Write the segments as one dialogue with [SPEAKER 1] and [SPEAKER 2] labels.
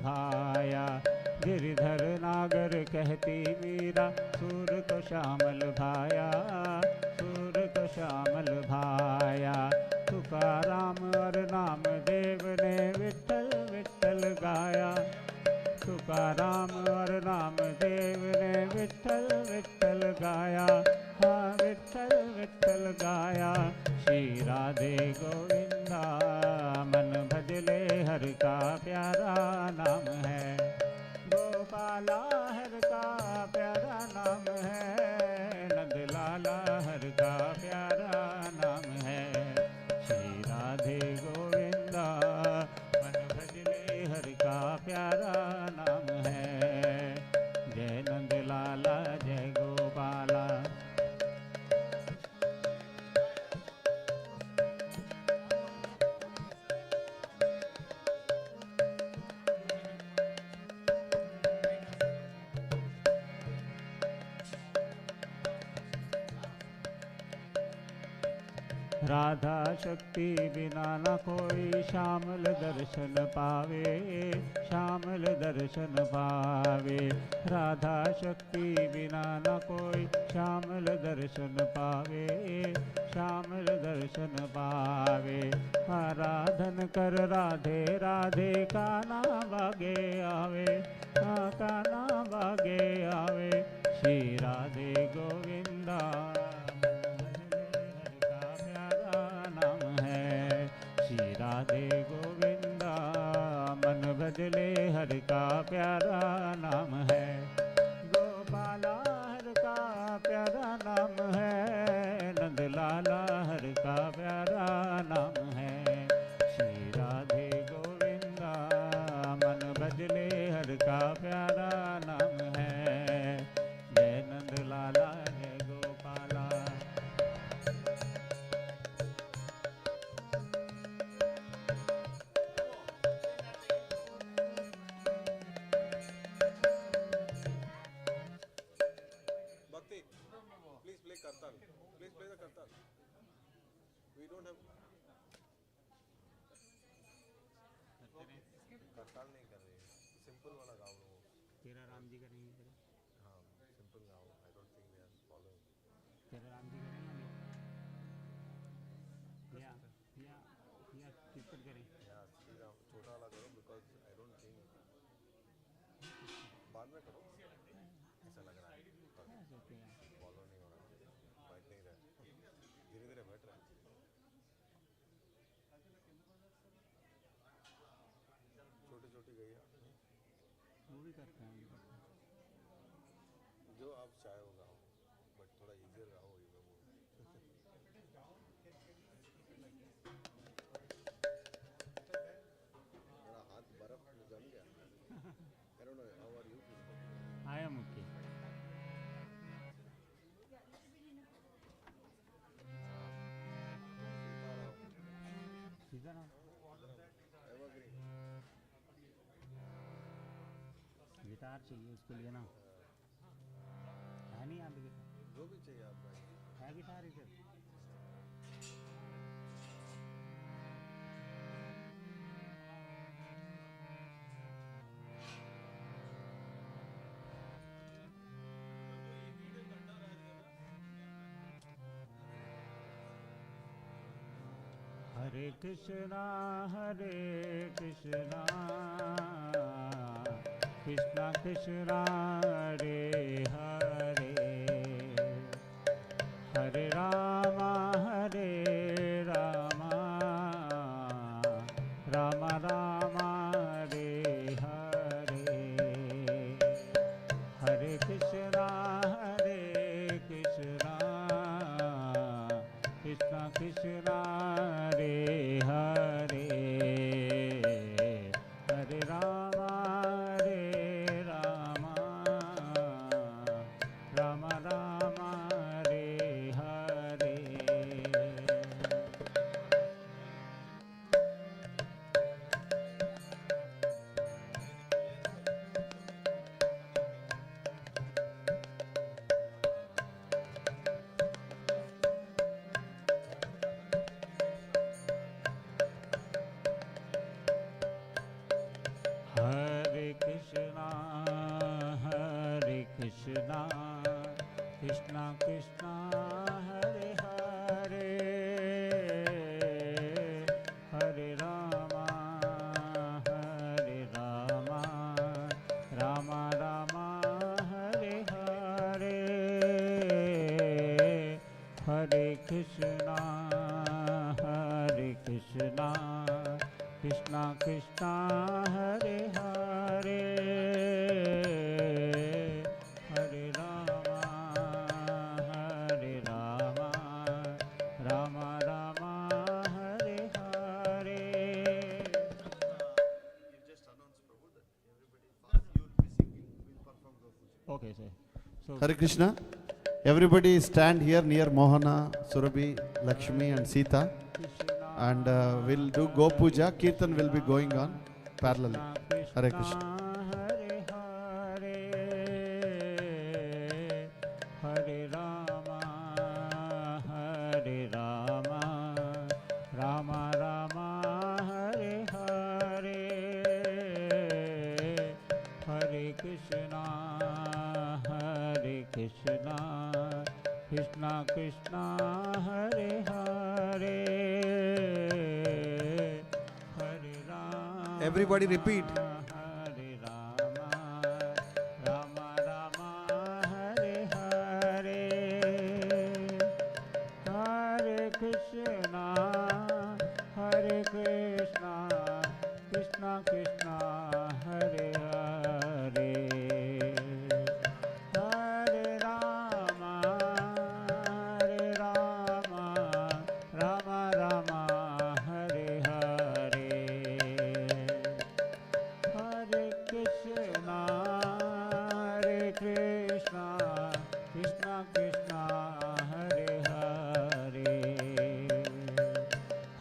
[SPEAKER 1] भाया। गिरधर नागर कहती मीरा, सूर को श्यामल भाया, सूर को श्यामल भाया। तुकाराम और नामदेव ने विठ्ठल विठ्ठल गाया, तुकाराम और नामदेव ने विठ्ठल विठ्ठल गाया, हाँ विठ्ठल विठ्ठल गाया। श्री राधे गोविंदा मन भजले हर का प्यारा नाम है, गोपाला हर का प्यारा नाम है, नंदलाला हर का प्यारा नाम है। श्री राधे गोविंदा मन भजले हर का प्यारा नाम है। जय नंदलाला जय गोपाला। राधा शक्ति बिना न कोई श्यामल दर्शन पावे, श्यामल दर्शन पावे। राधा शक्ति बिना न कोई श्यामल दर्शन पावे, श्यामल दर्शन पावे। आराधन कर राधे राधे काना बागे आवे, काना बागे आवे। श्री राधे गोविंदा राधे गोविंदा मन भजले हर का प्यारा नाम है, गोपाला हर का प्यारा नाम है, नंदलाला हर का प्यारा नाम है। श्री राधे गोविंदा मन भजले हर का प्यारा नाम है। जय नंदलाला जय Gopala.
[SPEAKER 2] Please play Kartal. Please play the Kartal. We don't have Kartal नहीं कर रहे, सिंपल वाला गाओ लो।
[SPEAKER 1] तेरा राम जी करेंगे फिर?
[SPEAKER 2] हाँ सिंपल गाओ। I don't think they are following.
[SPEAKER 1] तेरा राम जी करेंगे या कीर्तन करें?
[SPEAKER 2] या श्री राम छोटा वाला करो, because I don't think बाद में करो, ऐसा लग रहा है फॉलो नहीं हो रहा, बैठ नहीं रहा, धीरे धीरे बैठ रहा है। छोटी छोटी गैया
[SPEAKER 1] वो भी करते हैं,
[SPEAKER 2] जो आप चाहे हो गाओ, बट थोड़ा इजियर गाओ ये वो। मेरा हाथ बर्फ में जम गया। I don't know how are you feeling?
[SPEAKER 1] I am okay. सीधा ना गिटार चाहिए उसके लिए ना, है नहीं यहाँ पे गिटार?
[SPEAKER 2] जो भी चाहिए आप भाई,
[SPEAKER 1] है गिटार इधर? हरे कृष्णा कृष्णा कृष्णा हरे हरे, हरे रामा राम रामा हरे हरे। हरे कृष्णा कृष्णा कृष्णा हरे हरे, हरे Ram Ram Ram Hare Hare. Okay, sir. So,
[SPEAKER 3] Hare Krishna. Everybody stand here near Mohana, Surabhi, Lakshmi and Sita. And we'll do Go Puja. Kirtan will be going on parallelly. Hare Krishna.
[SPEAKER 1] Hare Hare, Hare Rama, Hare Rama, Rama Rama, Hare Hare, Hare Krishna, Krishna Krishna, Hare Hare, Hare Rama.
[SPEAKER 3] Everybody repeat.
[SPEAKER 1] Hare Rama, Rama Rama, Hare Hare, Hare Krishna, Krishna Krishna, Hare Hare, Hare Rama, Rama Rama, Hare Hare, Hare Krishna, Krishna Krishna, Hare Hare,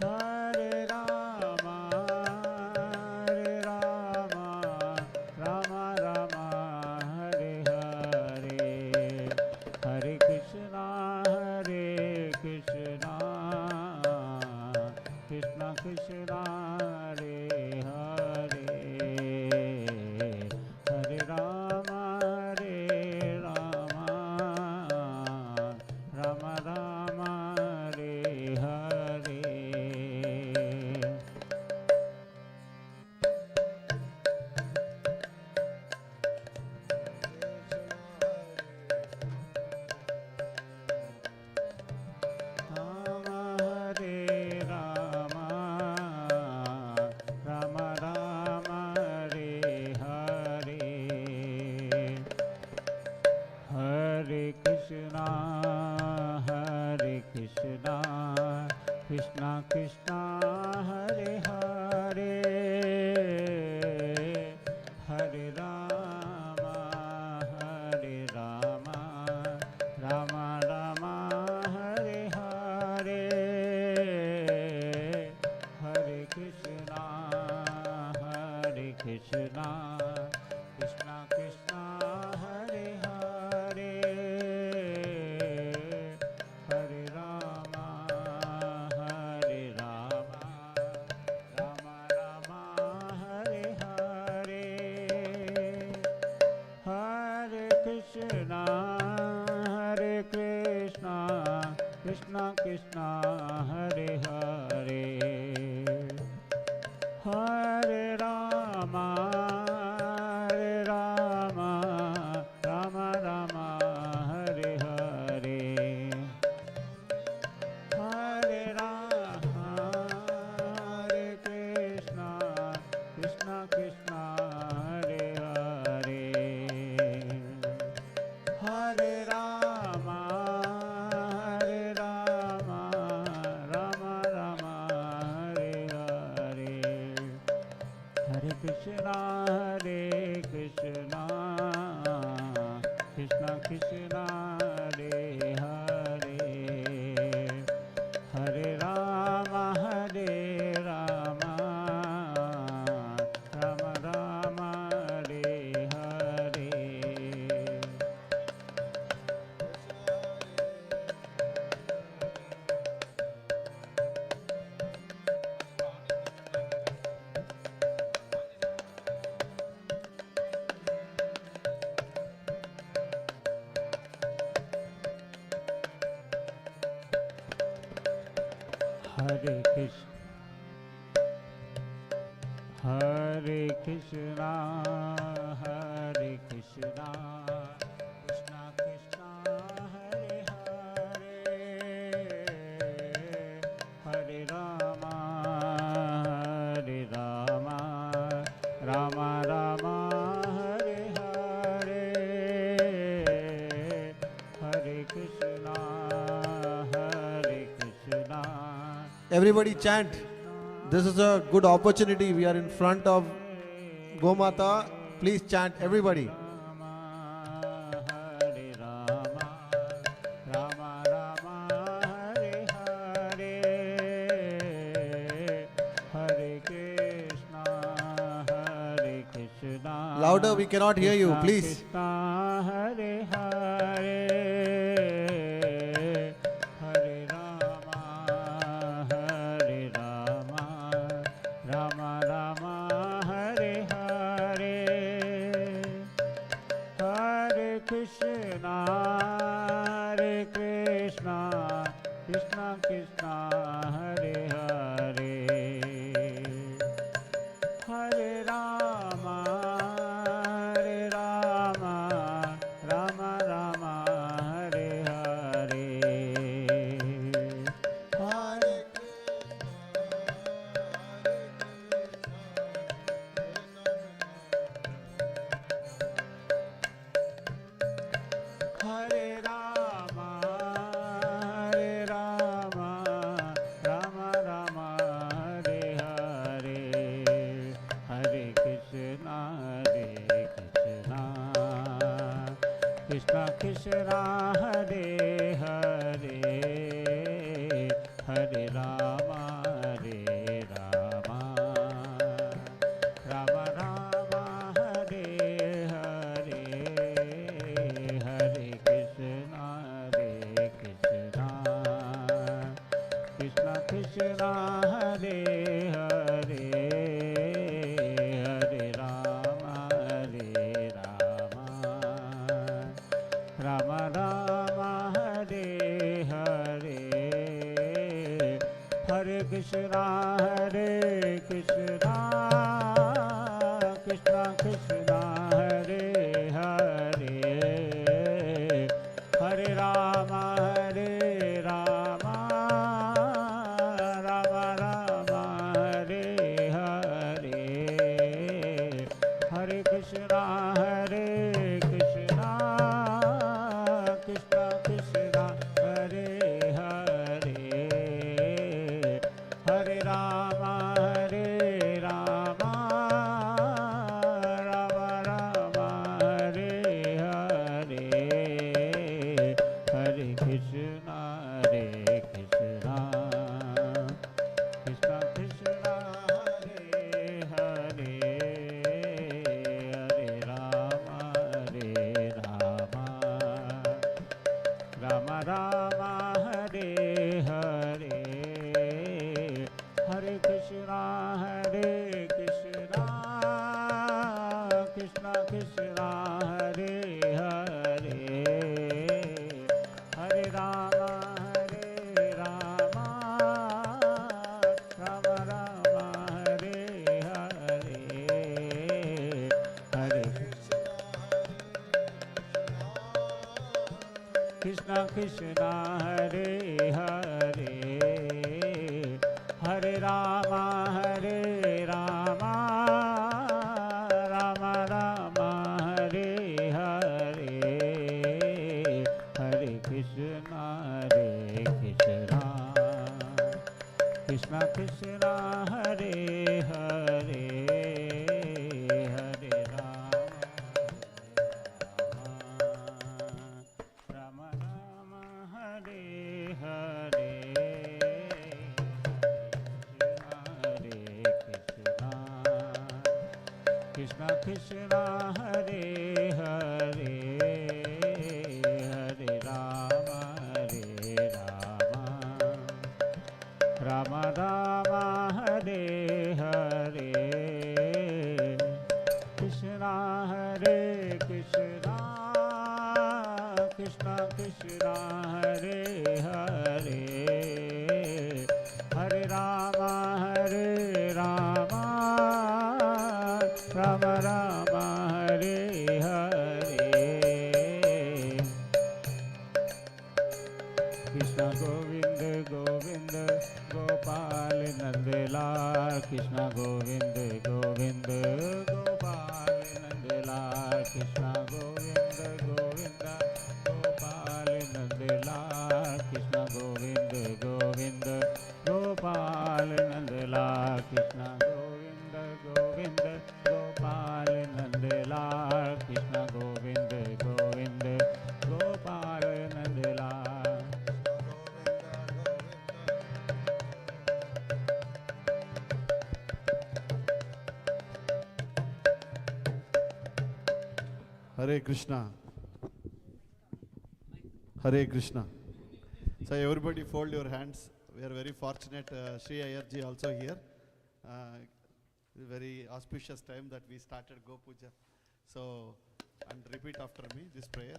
[SPEAKER 1] Hare Rama, Rama Rama, Hare Hare, Hare Krishna, Krishna Krishna, Hare Hare, Hare Rama, Rama Rama, Hare Hare. Hare Rama, Rama Rama, Hare Hare, Hare Krishna, Krishna Krishna, Hare Hare, Hare Rama, Rama Rama, Hare Hare, Hare Krishna, Krishna Krishna, Hare Hare, Hare Rama, Rama Rama, Hare Hare, Hare Krishna, Krishna Krishna, Hare Hare, Hare Rama, Rama Rama, Hare Hare, Hare Rama, Hare Krishna Krishna, Hare Hare, Hare Rama, Rama Rama, Hare Hare, Hare Krishna, Krishna Krishna, Hare Hare, Hare Rama, Rama Rama, Hare Hare. Hare Krishna, Hare Krishna, Krishna Krishna, Hare Hare, Hare Rama, Rama Rama, Hare Hare, Hare Krishna,
[SPEAKER 3] Everybody chant. This is a good opportunity. We are in front of Gomata. Please chant, everybody. Louder, we cannot hear you, please.
[SPEAKER 1] Krishna Hare Hare Hare Rama Hare Rama Rama Rama Hare Hare Hare Krishna Krishna Krishna Hare Hare Hare Rama Rama Rama Hare Hare Hare Hare Rama Rama Rama Hare Hare Hare Krishna Krishna Krishna Hare Hare Hare Rama Rama Rama Hare Hare Hare Krishna Krishna Krishna Hare Hare Hare Rama Rama Rama Hare Hare Hare Krishna Krishna Krishna Hare Hare Hare Rama Rama Rama Hare Hare Hare Krishna Krishna Krishna Hare Hare Hare Rama Rama Rama Hare Hare Hare Krishna Krishna Krishna Hare Hare Hare Rama Rama Rama Hare Hare Hare Krishna Krishna Krishna Hare Hare Hare Rama Rama Rama Hare Hare Hare Krishna Krishna Hare Hare Hare Rama Rama Rama Hare Hare Hare Krishna Krishna Krishna Hare Hare Hare Rama Rama Rama Hare Hare Krishna Krishna Hare Hare Hare Rama Rama Rama Hare Hare Krishna Krishna Krishna Hare Hare Hare Rama Rama Rama Hare Hare Krishna Govind Govind Gopal Nandlal Krishna Govind Govind Gopal Nandlal Krishna Govind Govind Gopal Nandlal Krishna Govind Govind Gopal Nandlal Krishna Govind Govind Gopal Nandlal Krishna Govind Govind Gopal Nandlal
[SPEAKER 3] Hare Krishna. Hare Krishna. So everybody fold your hands. We are very fortunate, Sri Ayarji also here. Very auspicious time that we started Go Puja. So, and repeat after me this prayer.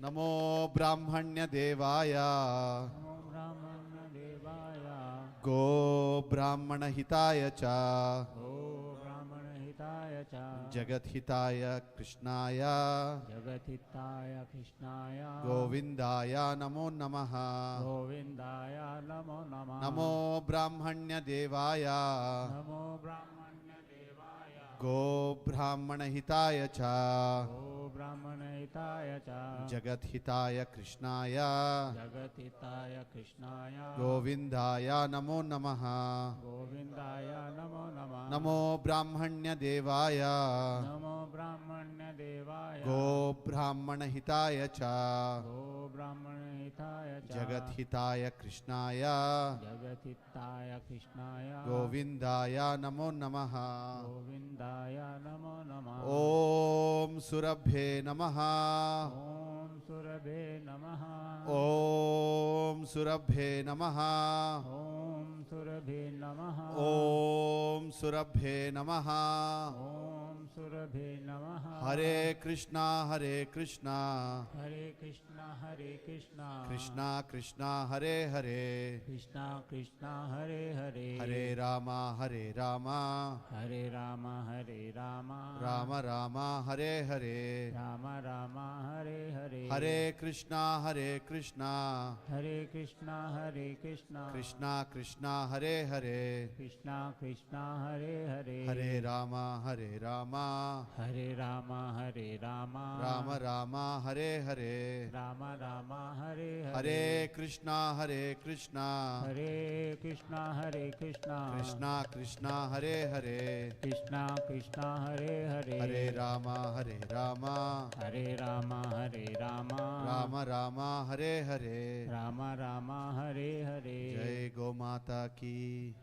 [SPEAKER 3] Namo Brahmanya Devaya
[SPEAKER 1] Namo Brahmana Devaya.
[SPEAKER 3] Go Brahmana Hitaya Cha
[SPEAKER 1] Go Brahmana Hitaya Cha.
[SPEAKER 3] Jagat Hitaya Krishnaya
[SPEAKER 1] Jagatitaya Krishnaya.
[SPEAKER 3] Govindaya Namo Namaha.
[SPEAKER 1] Govindaya Namo Namah.
[SPEAKER 3] Namo Brahmanya Devaya
[SPEAKER 1] Namo Brahmana Devaya.
[SPEAKER 3] Go Brahmana Hitaya Cha
[SPEAKER 1] Go Brahmana Hitaya Cha.
[SPEAKER 3] Jagat Hitaya Krishnaya
[SPEAKER 1] Jagatitaya Krishnaya.
[SPEAKER 3] Govindaya Namo Namaha.
[SPEAKER 1] Govindaya Namo Namah.
[SPEAKER 3] Namo Brahmanya Devaya
[SPEAKER 1] Namo Brahmana Devaya.
[SPEAKER 3] Go Brahmana Hitaya Cha
[SPEAKER 1] Go Brahmana Hitaya Cha.
[SPEAKER 3] Jagat Hitaya Krishnaya
[SPEAKER 1] Jagatitaya Krishnaya.
[SPEAKER 3] Govindaya Namo Namaha.
[SPEAKER 1] Govindaya Namo Namah.
[SPEAKER 3] Om Surabhe Namaha.
[SPEAKER 1] Om Surabhe Namaha.
[SPEAKER 3] Om Surabhe Namaha.
[SPEAKER 1] Om Surabhe Namaha.
[SPEAKER 3] Om Surabhe Namaha.
[SPEAKER 1] Om Surabhe Namaha.
[SPEAKER 3] Hare Krishna Hare Krishna
[SPEAKER 1] Hare Krishna Hare Krishna.
[SPEAKER 3] Krishna Krishna Hare Hare
[SPEAKER 1] Krishna Krishna Hare Hare.
[SPEAKER 3] Hare Rama Hare Rama
[SPEAKER 1] Hare Rama Hare Rama.
[SPEAKER 3] Rama Rama Hare Hare
[SPEAKER 1] Rama Rama Hare Hare.
[SPEAKER 3] Hare Krishna Hare Krishna
[SPEAKER 1] Hare Krishna Hare Krishna.
[SPEAKER 3] Krishna Krishna Hare Hare
[SPEAKER 1] Krishna Krishna Hare Hare.
[SPEAKER 3] Hare Rama Hare Rama
[SPEAKER 1] Hare Rama Hare Rama.
[SPEAKER 3] Rama Rama Hare Hare
[SPEAKER 1] Rama Rama Hare Hare.
[SPEAKER 3] Hare Krishna Hare Krishna
[SPEAKER 1] Hare Krishna Hare Krishna.
[SPEAKER 3] Krishna Krishna Hare Hare
[SPEAKER 1] Krishna Krishna Hare Hare.
[SPEAKER 3] Hare Rama Hare Rama
[SPEAKER 1] Hare Rama Hare Rama.
[SPEAKER 3] Rama Rama Hare Hare
[SPEAKER 1] Rama Rama Hare Hare.
[SPEAKER 3] Jai Go Mata Ki.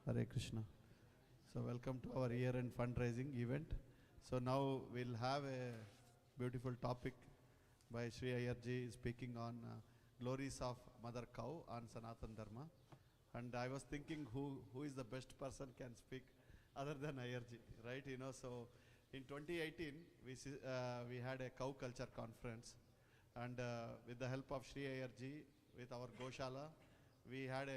[SPEAKER 3] Hare Krishna. So welcome to our year-end fundraising event. So now we'll have a beautiful topic by Sri Ayarji speaking on glories of Mother Cow on Sanatan Dharma. And I was thinking who is the best person can speak other than Ayarji, right? You know, so in 2018 we had a cow culture conference, and with the help of Sri Ayarji, with our Goshala, we had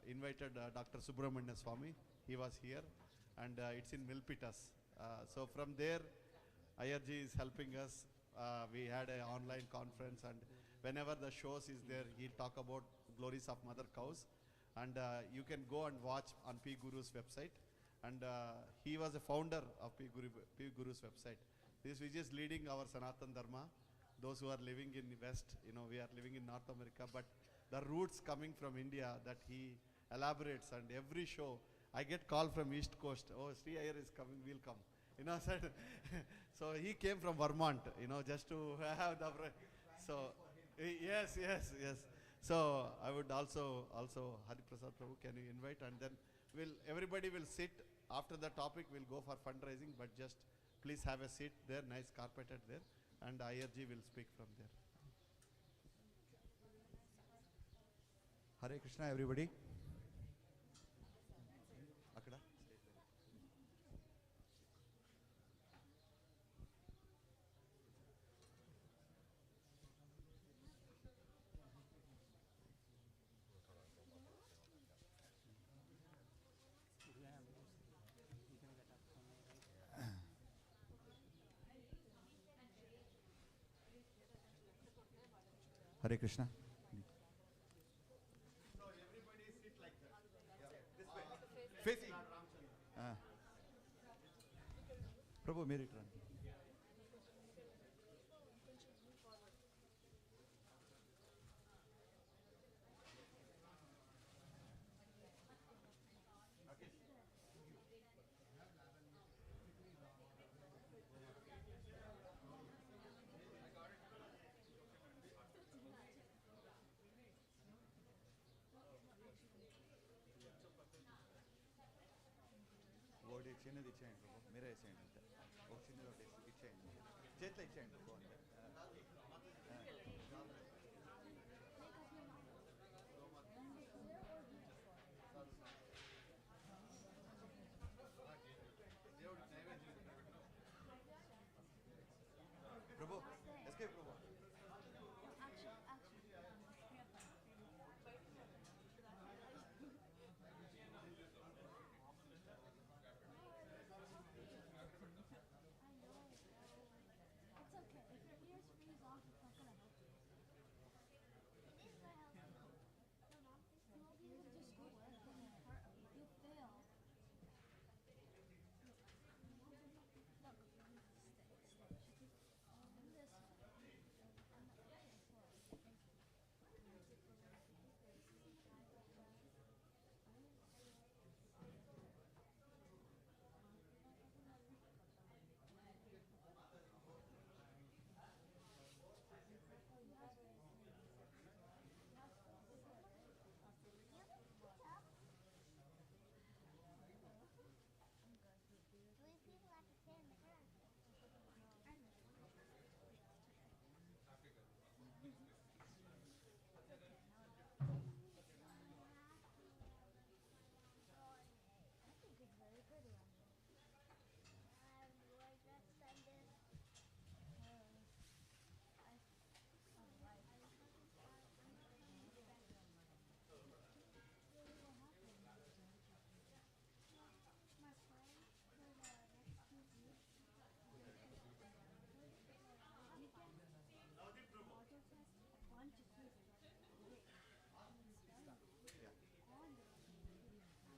[SPEAKER 3] invited Dr. Subramanya Swami. He was here, and it's in Milpitas. So from there, Ayarji is helping us. We had an online conference, and whenever the shows is there, he'll talk about glories of mother cows. And you can go and watch on P Guru's website. And he was a founder of P Guru's website. This which is leading our Sanatan Dharma. Those who are living in the West, you know, we are living in North America, but the roots coming from India that he elaborates, and every show, I get call from East Coast, oh, Sri Iyer is coming, we'll come. You know, said so he came from Vermont, you know, just to have the, so, yes. So I would also Hari Prasad Prabhu, can you invite, and then everybody will sit. After the topic, we'll go for fundraising, but just please have a seat there, nice carpeted there, and Ayarji will speak from there.
[SPEAKER 4] Hare Krishna, everybody. Akada. Hare Krishna. Facing. Prabhu, मेरी turn. చిన్నది ఇచ్చేయండి ప్రభు మీరే వేసేయండి అంతే ఒక చిన్నది ఒకటి ఇచ్చేయండి ఇచ్చేయండి, చేతిలో ఇచ్చేయండి ప్రభు అంటే. ప్రభు SK Prabhu.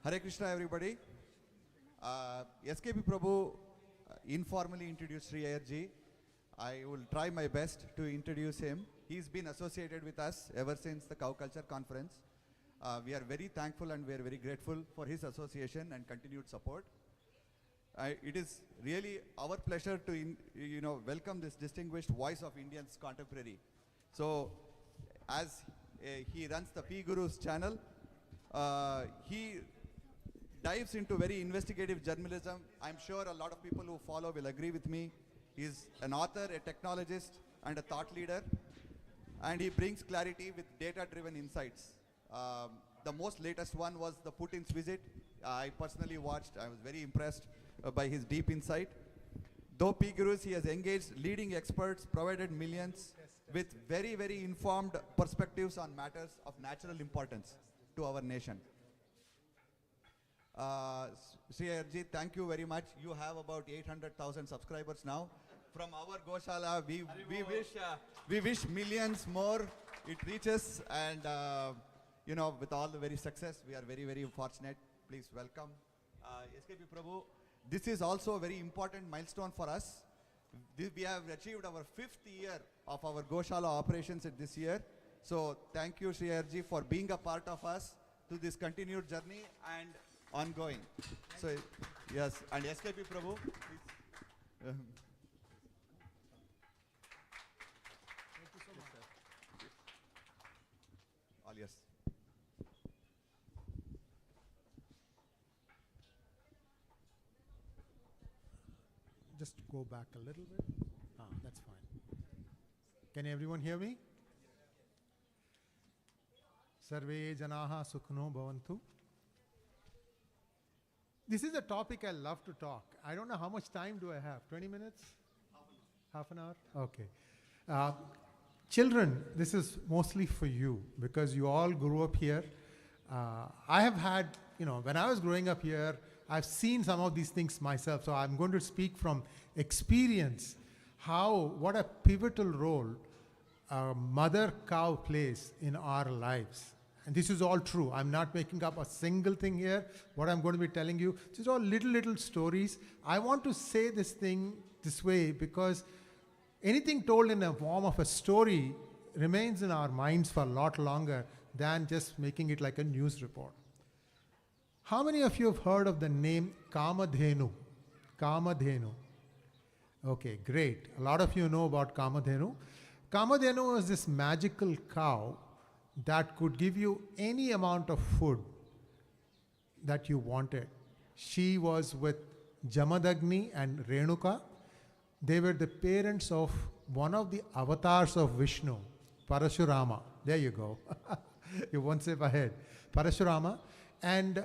[SPEAKER 4] Hare Krishna, everybody. SKP Prabhu informally introduced Sri Ayerji. I will try my best to introduce him. He's been associated with us ever since the Cow Culture Conference. We are very thankful and we are very grateful for his association and continued support. It is really our pleasure to welcome this distinguished voice of Indians contemporary. So, as he runs the P Guru's channel, he dives into very investigative journalism. I'm sure a lot of people who follow will agree with me. He's an author, a technologist, and a thought leader. And he brings clarity with data-driven insights. The most latest one was the Putin's visit. I personally watched. I was very impressed by his deep insight. Though P Gurus, he has engaged leading experts, provided millions with very, very informed perspectives on matters of natural importance to our nation. Sri Ayerji, thank you very much. You have about 800,000 subscribers now. From our Goshala, we wish millions more it reaches, and with all the very success, we are very, very fortunate. Please welcome SKP Prabhu. This is also a very important milestone for us. We have achieved our 5th year of our Goshala operations this year. So thank you, Sri Ayerji, for being a part of us to this continued journey and ongoing. So yes, and SKP Prabhu, please. All yes.
[SPEAKER 5] Just go back a little bit. That's fine. Can everyone hear me? Sarve janaha sukhno bhavantu. This is a topic I love to talk. I don't know how much time do I have. 20 minutes? Half an hour? Okay. Children, this is mostly for you because you all grew up here. I have had, when I was growing up here, I've seen some of these things myself. So I'm going to speak from experience what a pivotal role a mother cow plays in our lives. And this is all true. I'm not making up a single thing here. What I'm going to be telling you, this is all little stories. I want to say this thing this way because anything told in the form of a story remains in our minds for a lot longer than just making it like a news report. How many of you have heard of the name Kamadhenu? Kamadhenu. Okay, great. A lot of you know about Kamadhenu. Kamadhenu was this magical cow that could give you any amount of food that you wanted. She was with Jamadagni and Renuka. They were the parents of one of the avatars of Vishnu, Parashurama. There you go. You're one step ahead. Parashurama. And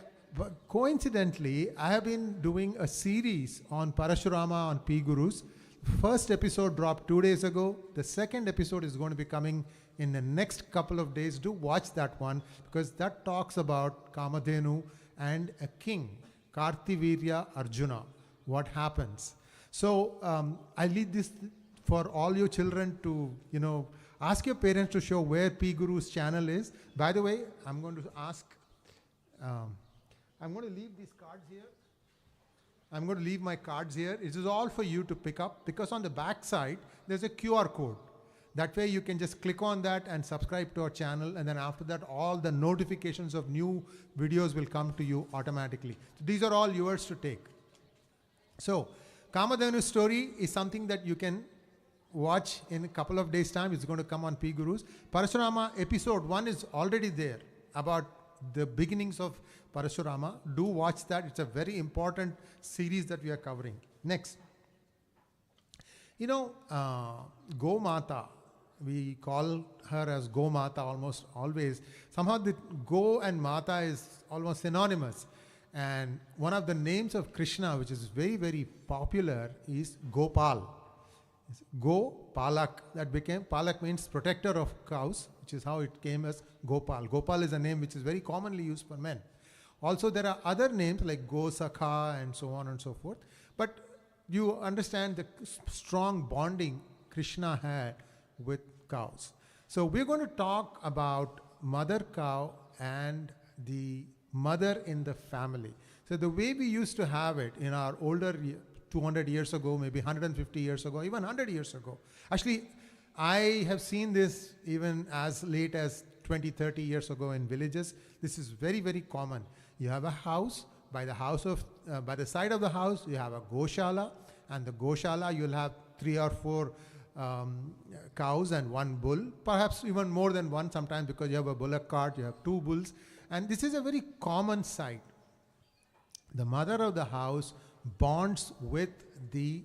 [SPEAKER 5] coincidentally, I have been doing a series on Parashurama on P Gurus. First episode dropped 2 days ago. The second episode is going to be coming in the next couple of days. Do watch that one, because that talks about Kamadhenu and a king, Kartivirya Arjuna. What happens? So I leave this for all your children to, ask your parents to show where P Guru's channel is. By the way, I'm going to ask, I'm going to leave these cards here. I'm going to leave my cards here. It is all for you to pick up, because on the back side, there's a QR code. That way you can just click on that and subscribe to our channel, and then after that, all the notifications of new videos will come to you automatically. So these are all yours to take. So Kamadhanu's story is something that you can watch in a couple of days' time. It's going to come on P Gurus. Parashurama episode 1 is already there, about the beginnings of Parashurama. Do watch that. It's a very important series that we are covering. Next. Go Mata, we call her as Go Mata almost always. Somehow the Go and Mata is almost synonymous. And one of the names of Krishna, which is very, very popular, is Gopal. Go Palak. That became, Palak means protector of cows, which is how it came as Gopal. Gopal is a name which is very commonly used for men. Also, there are other names like Go Sakha and so on and so forth. But you understand the strong bonding Krishna had with cows. So we're going to talk about mother cow and the mother in the family. So the way we used to have it in our older 200 years ago, maybe 150 years ago, even 100 years ago. Actually, I have seen this even as late as 20, 30 years ago in villages. This is very, very common. You have a house. By the side of the house, you have a goshala, and the goshala, you'll have 3 or 4 cows and 1 bull, perhaps even more than one sometimes, because you have a bullock cart, you have 2 bulls, and this is a very common sight. The mother of the house bonds with the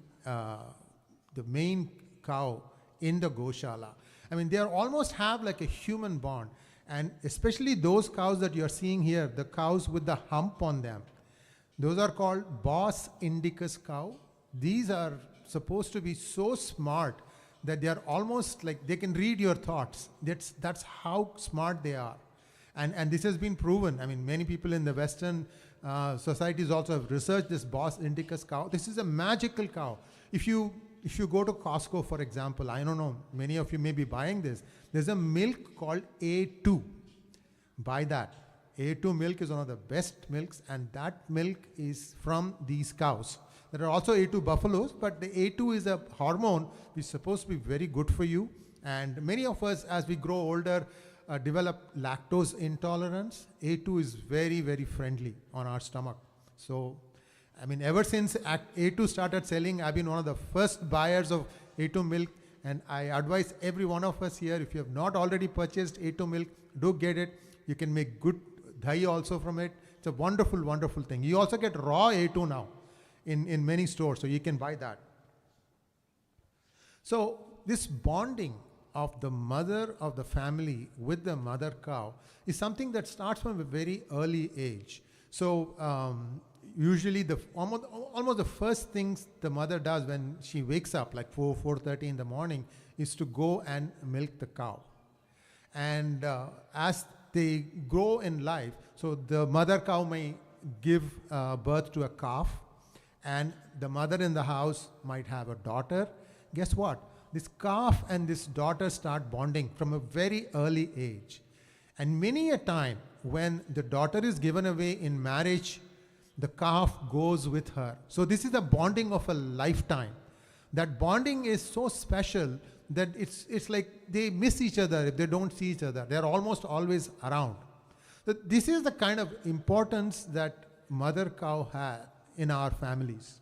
[SPEAKER 5] main cow in the goshala. I mean, they almost have like a human bond, and especially those cows that you're seeing here, the cows with the hump on them. Those are called Bos indicus cow. These are supposed to be so smart that they are almost like they can read your thoughts. That's how smart they are. And this has been proven. I mean, many people in the Western societies also have researched this Bos indicus cow. This is a magical cow. If you go to Costco, for example, I don't know, many of you may be buying this. There's a milk called A2. Buy that. A2 milk is one of the best milks, and that milk is from these cows. There are also A2 buffaloes, but the A2 is a hormone which is supposed to be very good for you. And many of us, as we grow older, develop lactose intolerance. A2 is very, very friendly on our stomach. So, I mean, ever since A2 started selling, I've been one of the first buyers of A2 milk. And I advise every one of us here, if you have not already purchased A2 milk, do get it. You can make good dahi also from it. It's a wonderful, wonderful thing. You also get raw A2 now in many stores, so you can buy that. So this bonding of the mother of the family with the mother cow is something that starts from a very early age. So usually almost the first things the mother does when she wakes up, like 4:30 in the morning, is to go and milk the cow. And as they grow in life, so the mother cow may give birth to a calf, and the mother in the house might have a daughter. Guess what? This calf and this daughter start bonding from a very early age. And many a time when the daughter is given away in marriage, the calf goes with her. So this is the bonding of a lifetime. That bonding is so special that it's like they miss each other if they don't see each other. They're almost always around. So this is the kind of importance that mother cow had in our families.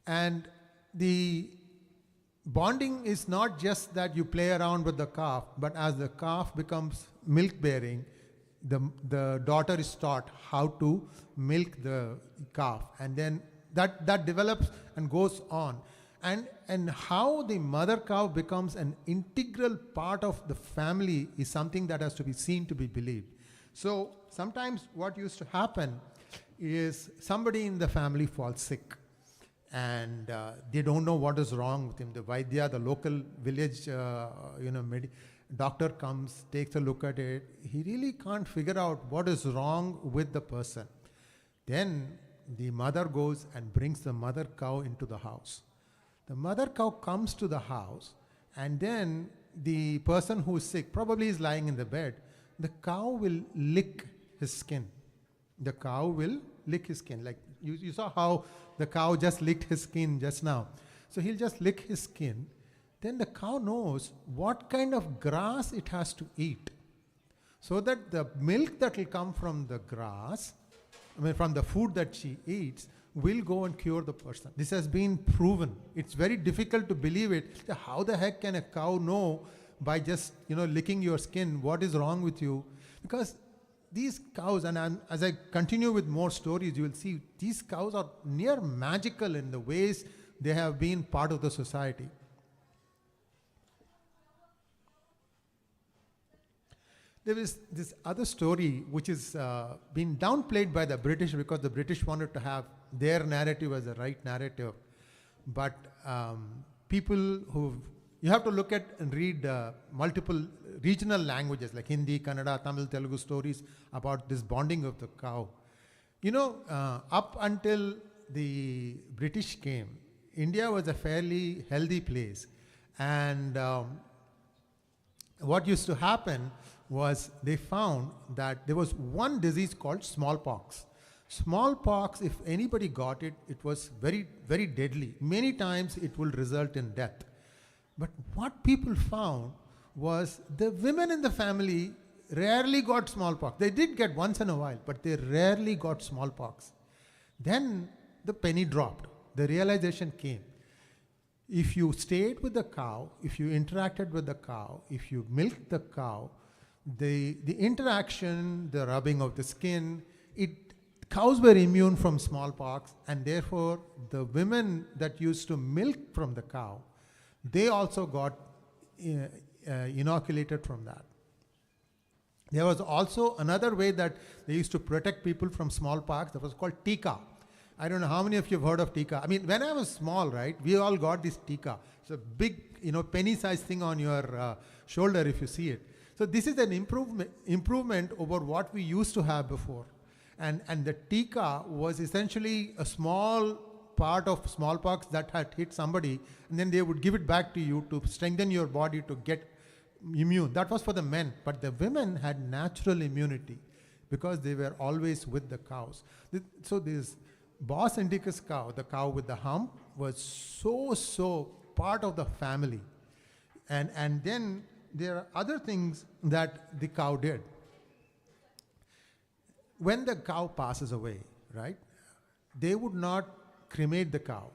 [SPEAKER 5] And the bonding is not just that you play around with the calf, but as the calf becomes milk bearing, the daughter is taught how to milk the calf. And then that develops and goes on. And how the mother cow becomes an integral part of the family is something that has to be seen to be believed. So sometimes what used to happen is somebody in the family falls sick, and they don't know what is wrong with him. The Vaidya, the local village, doctor comes, takes a look at it. He really can't figure out what is wrong with the person. Then the mother goes and brings the mother cow into the house. The mother cow comes to the house, and then the person who is sick probably is lying in the bed. The cow will lick his skin. The cow will lick his skin. Like you saw how the cow just licked his skin just now. So he'll just lick his skin. Then the cow knows what kind of grass it has to eat, so that the milk that will come from the grass, from the food that she eats, will go and cure the person. This has been proven. It's very difficult to believe it. How the heck can a cow know by just licking your skin what is wrong with you? Because these cows, and as I continue with more stories, you will see these cows are near magical in the ways they have been part of the society. There is this other story which is been downplayed by the British, because the British wanted to have their narrative as the right narrative. But people you have to look at and read multiple regional languages like Hindi, Kannada, Tamil, Telugu stories about this bonding of the cow. Up until the British came, India was a fairly healthy place. And what used to happen was they found that there was one disease called smallpox. Smallpox, if anybody got it, it was very, very deadly. Many times it will result in death. But what people found was the women in the family rarely got smallpox. They did get once in a while, but they rarely got smallpox. Then the penny dropped. The realization came. If you stayed with the cow, if you interacted with the cow, if you milked the cow, the interaction, the rubbing of the skin, cows were immune from smallpox, and therefore the women that used to milk from the cow, they also got inoculated from that. There was also another way that they used to protect people from smallpox that was called tika. I don't know how many of you have heard of tika. I mean, when I was small, right, we all got this tika. It's a big, penny-sized thing on your shoulder if you see it. So this is an improvement over what we used to have before. And the tika was essentially a small part of smallpox that had hit somebody, and then they would give it back to you to strengthen your body to get immune. That was for the men. But the women had natural immunity because they were always with the cows. So this Bos indicus cow, the cow with the hump, was so part of the family. And then there are other things that the cow did. When the cow passes away, right, they would not cremate the cow.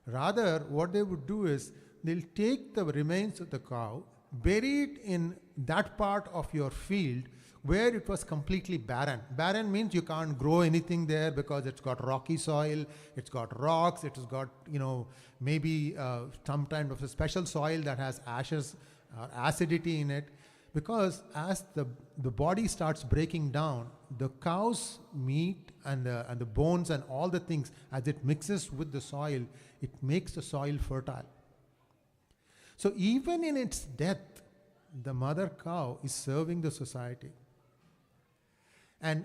[SPEAKER 5] Rather, what they would do is they'll take the remains of the cow, bury it in that part of your field where it was completely barren. Barren means you can't grow anything there because it's got rocky soil, it's got rocks, it's got, maybe some kind of a special soil that has ashes or acidity in it. Because as the body starts breaking down, the cow's meat and the bones and all the things, as it mixes with the soil, it makes the soil fertile. So even in its death, the mother cow is serving the society. And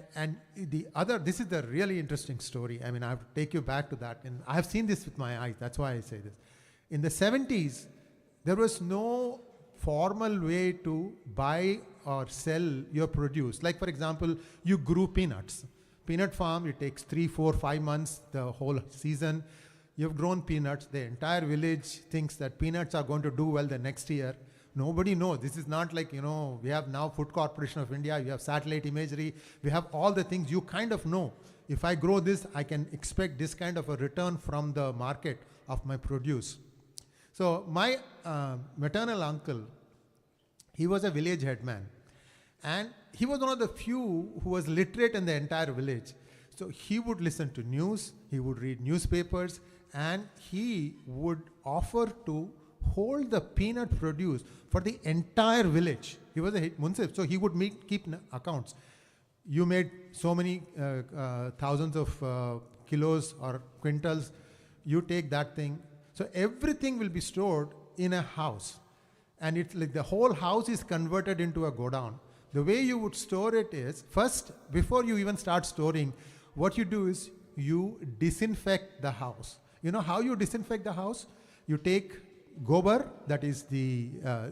[SPEAKER 5] this is the really interesting story. I mean, I have to take you back to that. And I have seen this with my eyes. That's why I say this. In the 70s, there was no formal way to buy or sell your produce. Like, for example, you grew peanuts. Peanut farm, it takes 3, 4, 5 months, the whole season. You've grown peanuts. The entire village thinks that peanuts are going to do well the next year. Nobody knows. This is not like, we have now Food Corporation of India, we have satellite imagery, we have all the things. You kind of know. If I grow this, I can expect this kind of a return from the market of my produce. So my maternal uncle, he was a village headman. And he was one of the few who was literate in the entire village. So he would listen to news, he would read newspapers, and he would offer to hold the peanut produce for the entire village. He was a munsif, so he would keep accounts. You made so many thousands of kilos or quintals, you take that thing. So everything will be stored in a house. And it's like the whole house is converted into a godown. The way you would store it is, first, before you even start storing, what you do is you disinfect the house. You know how you disinfect the house? You take gobar, that is the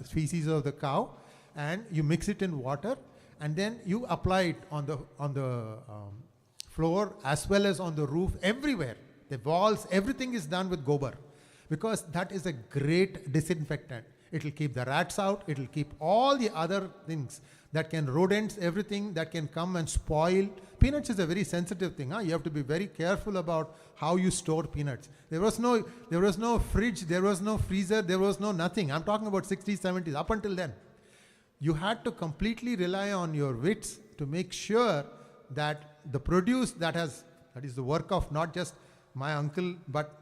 [SPEAKER 5] feces of the cow, and you mix it in water, and then you apply it on the floor as well as on the roof, everywhere. The walls, everything is done with gobar, because that is a great disinfectant. It will keep the rats out, it will keep all the other things that can, rodents, everything that can come and spoil. Peanuts is a very sensitive thing. You have to be very careful about how you store peanuts. There was no fridge, there was no freezer, there was no nothing. I'm talking about 60s, 70s, up until then. You had to completely rely on your wits to make sure that the produce that is the work of not just my uncle, but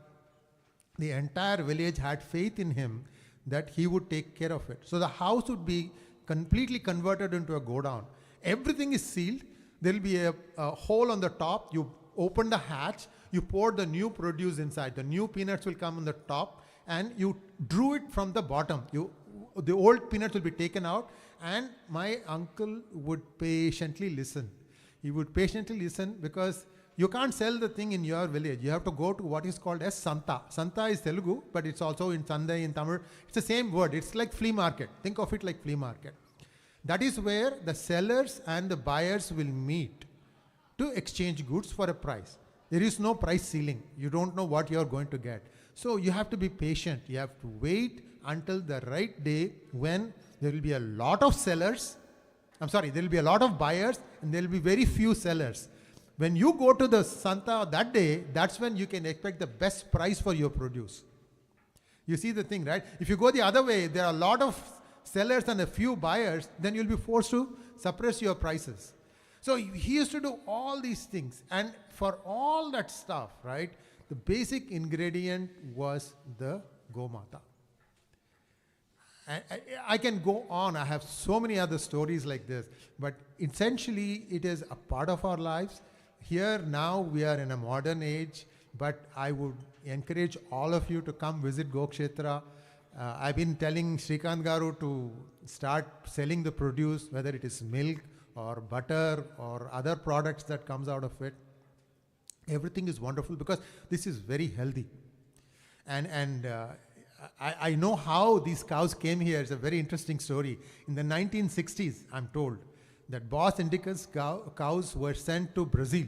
[SPEAKER 5] the entire village had faith in him that he would take care of it. So the house would be completely converted into a godown. Everything is sealed. There will be a hole on the top. You open the hatch, you pour the new produce inside. The new peanuts will come on the top, and you drew it from the bottom. The old peanuts will be taken out, and my uncle would patiently listen. He would patiently listen, because you can't sell the thing in your village. You have to go to what is called as Santa. Santa is Telugu, but it's also in Sandai, in Tamil. It's the same word. It's like flea market. Think of it like flea market. That is where the sellers and the buyers will meet to exchange goods for a price. There is no price ceiling. You don't know what you're going to get. So you have to be patient. You have to wait until the right day when there will be a lot of sellers. There will be a lot of buyers, and there will be very few sellers. When you go to the Santa that day, that's when you can expect the best price for your produce. You see the thing, right? If you go the other way, there are a lot of sellers and a few buyers, then you'll be forced to suppress your prices. So he used to do all these things. And for all that stuff, right, the basic ingredient was the Gomata. I can go on. I have so many other stories like this. But essentially, it is a part of our lives. Here now we are in a modern age, but I would encourage all of you to come visit Gokshetra. I've been telling Srikant Garu to start selling the produce, whether it is milk or butter or other products that comes out of it. Everything is wonderful because this is very healthy. And I know how these cows came here. It's a very interesting story. In the 1960s, I'm told, that Bos Indicus cows were sent to Brazil,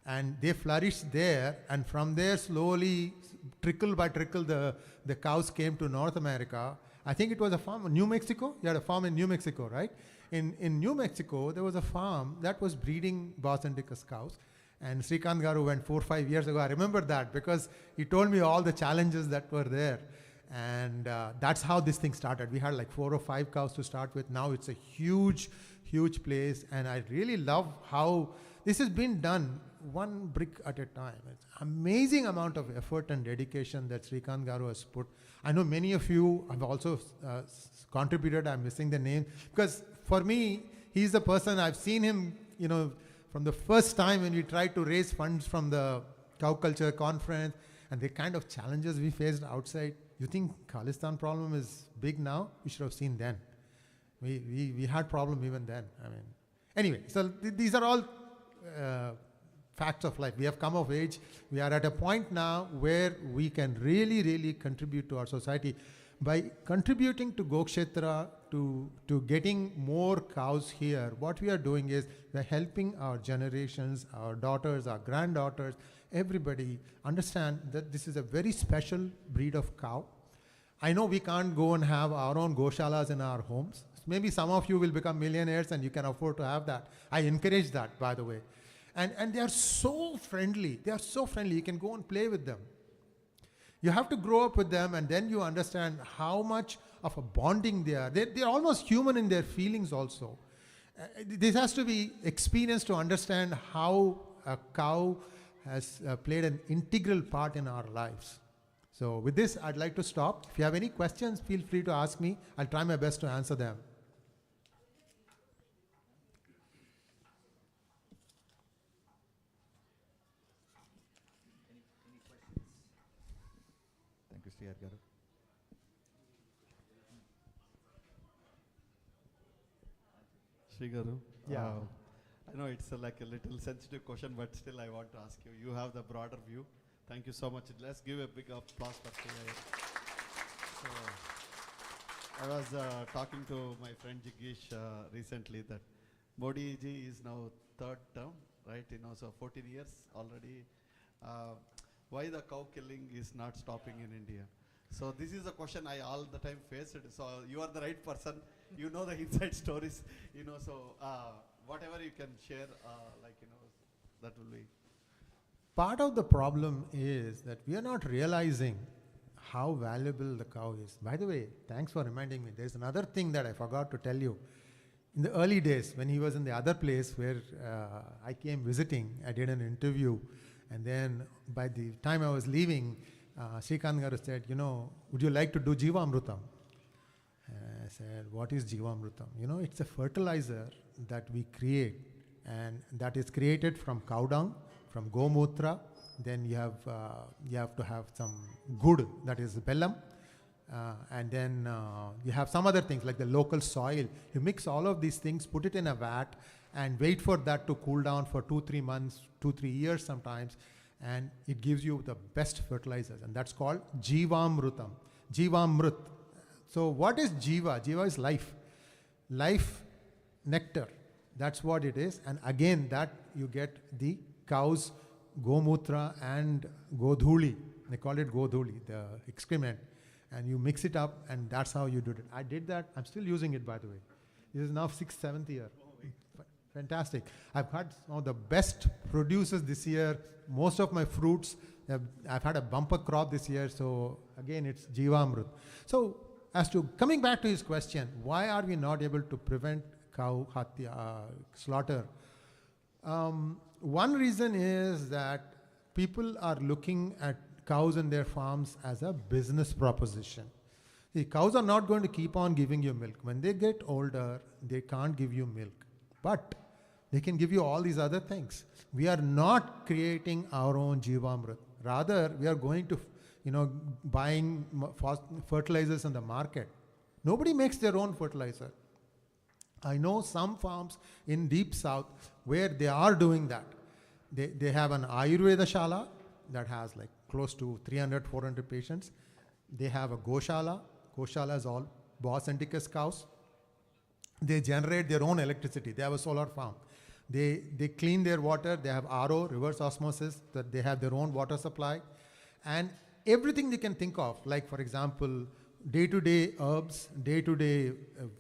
[SPEAKER 5] and they flourished there, and from there slowly, trickle by trickle, the cows came to North America. I think it was a farm in New Mexico. You had a farm in New Mexico, right? In New Mexico, there was a farm that was breeding Bos Indicus cows, and Srikant Garu went 4 or 5 years ago. I remember that because he told me all the challenges that were there. And that's how this thing started. We had like 4 or 5 cows to start with. Now it's a huge place, and I really love how this has been done one brick at a time. It's amazing amount of effort and dedication that Srikant Garu has put. I know many of you have also contributed. I'm missing the name because for me, he's the person I've seen him, from the first time when we tried to raise funds from the cow culture conference and the kind of challenges we faced outside. You think Khalistan problem is big now? You should have seen then. We had problem even then. Anyway, so these are all facts of life. We have come of age. We are at a point now where we can really contribute to our society. By contributing to Gokshetra, to getting more cows here, what we are doing is we're helping our generations, our daughters, our granddaughters, everybody understand that this is a very special breed of cow. I know we can't go and have our own goshalas in our homes. Maybe some of you will become millionaires and you can afford to have that. I encourage that, by the way. And they are so friendly. They are so friendly. You can go and play with them. You have to grow up with them, and then you understand how much of a bonding they are. They're almost human in their feelings also. This has to be experienced to understand how a cow has played an integral part in our lives. So with this, I'd like to stop. If you have any questions, feel free to ask me. I'll try my best to answer them.
[SPEAKER 4] Thank you, Sri Garu.
[SPEAKER 3] Sri Garu,
[SPEAKER 5] Yeah.
[SPEAKER 3] I know it's like a little sensitive question, but still I want to ask you. You have the broader view. Thank you so much. Let's give a big applause for Sri Garu. So, I was talking to my friend Jigish recently that Modi ji is now third term, right? So 14 years already. Why the cow killing is not stopping in India? So this is a question I all the time faced. So you are the right person. You know the inside stories. So whatever you can share, that will be.
[SPEAKER 5] Part of the problem is that we are not realizing how valuable the cow is. By the way, thanks for reminding me. There's another thing that I forgot to tell you. In the early days, when he was in the other place where I came visiting, I did an interview. And then by the time I was leaving, Srikant Garu said, would you like to do Jivamrutam? I said, what is Jivamrutam? It's a fertilizer that we create, and that is created from cow dung, from gomutra. Then you have to have some good, that is bellam. And then you have some other things like the local soil. You mix all of these things, put it in a vat, and wait for that to cool down for 2-3 months, 2-3 years sometimes, and it gives you the best fertilizers, and that's called Jivamrutam, Jivamrut. So what is Jiva? Jiva is life, life nectar. That's what it is, and again that you get the cow's gomutra and godhuli. They call it godhuli, the excrement, and you mix it up, and that's how you do it. I did that. I'm still using it, by the way. This is now 6th, 7th year. Fantastic. I've had some of the best produces this year. Most of my fruits, I've had a bumper crop this year. So again, it's Jivamrut. So as to coming back to his question, why are we not able to prevent cow slaughter? One reason is that people are looking at cows in their farms as a business proposition. The cows are not going to keep on giving you milk. When they get older, they can't give you milk. But they can give you all these other things. We are not creating our own Jivamrut. Rather, we are going to, buying fertilizers in the market. Nobody makes their own fertilizer. I know some farms in deep south where they are doing that. They have an Ayurveda Shala that has like close to 300, 400 patients. They have a Goshala. Goshala is all Bos Anticus cows. They generate their own electricity. They have a solar farm. They clean their water. They have RO, reverse osmosis, that they have their own water supply. And everything they can think of, like for example, day-to-day herbs, day-to-day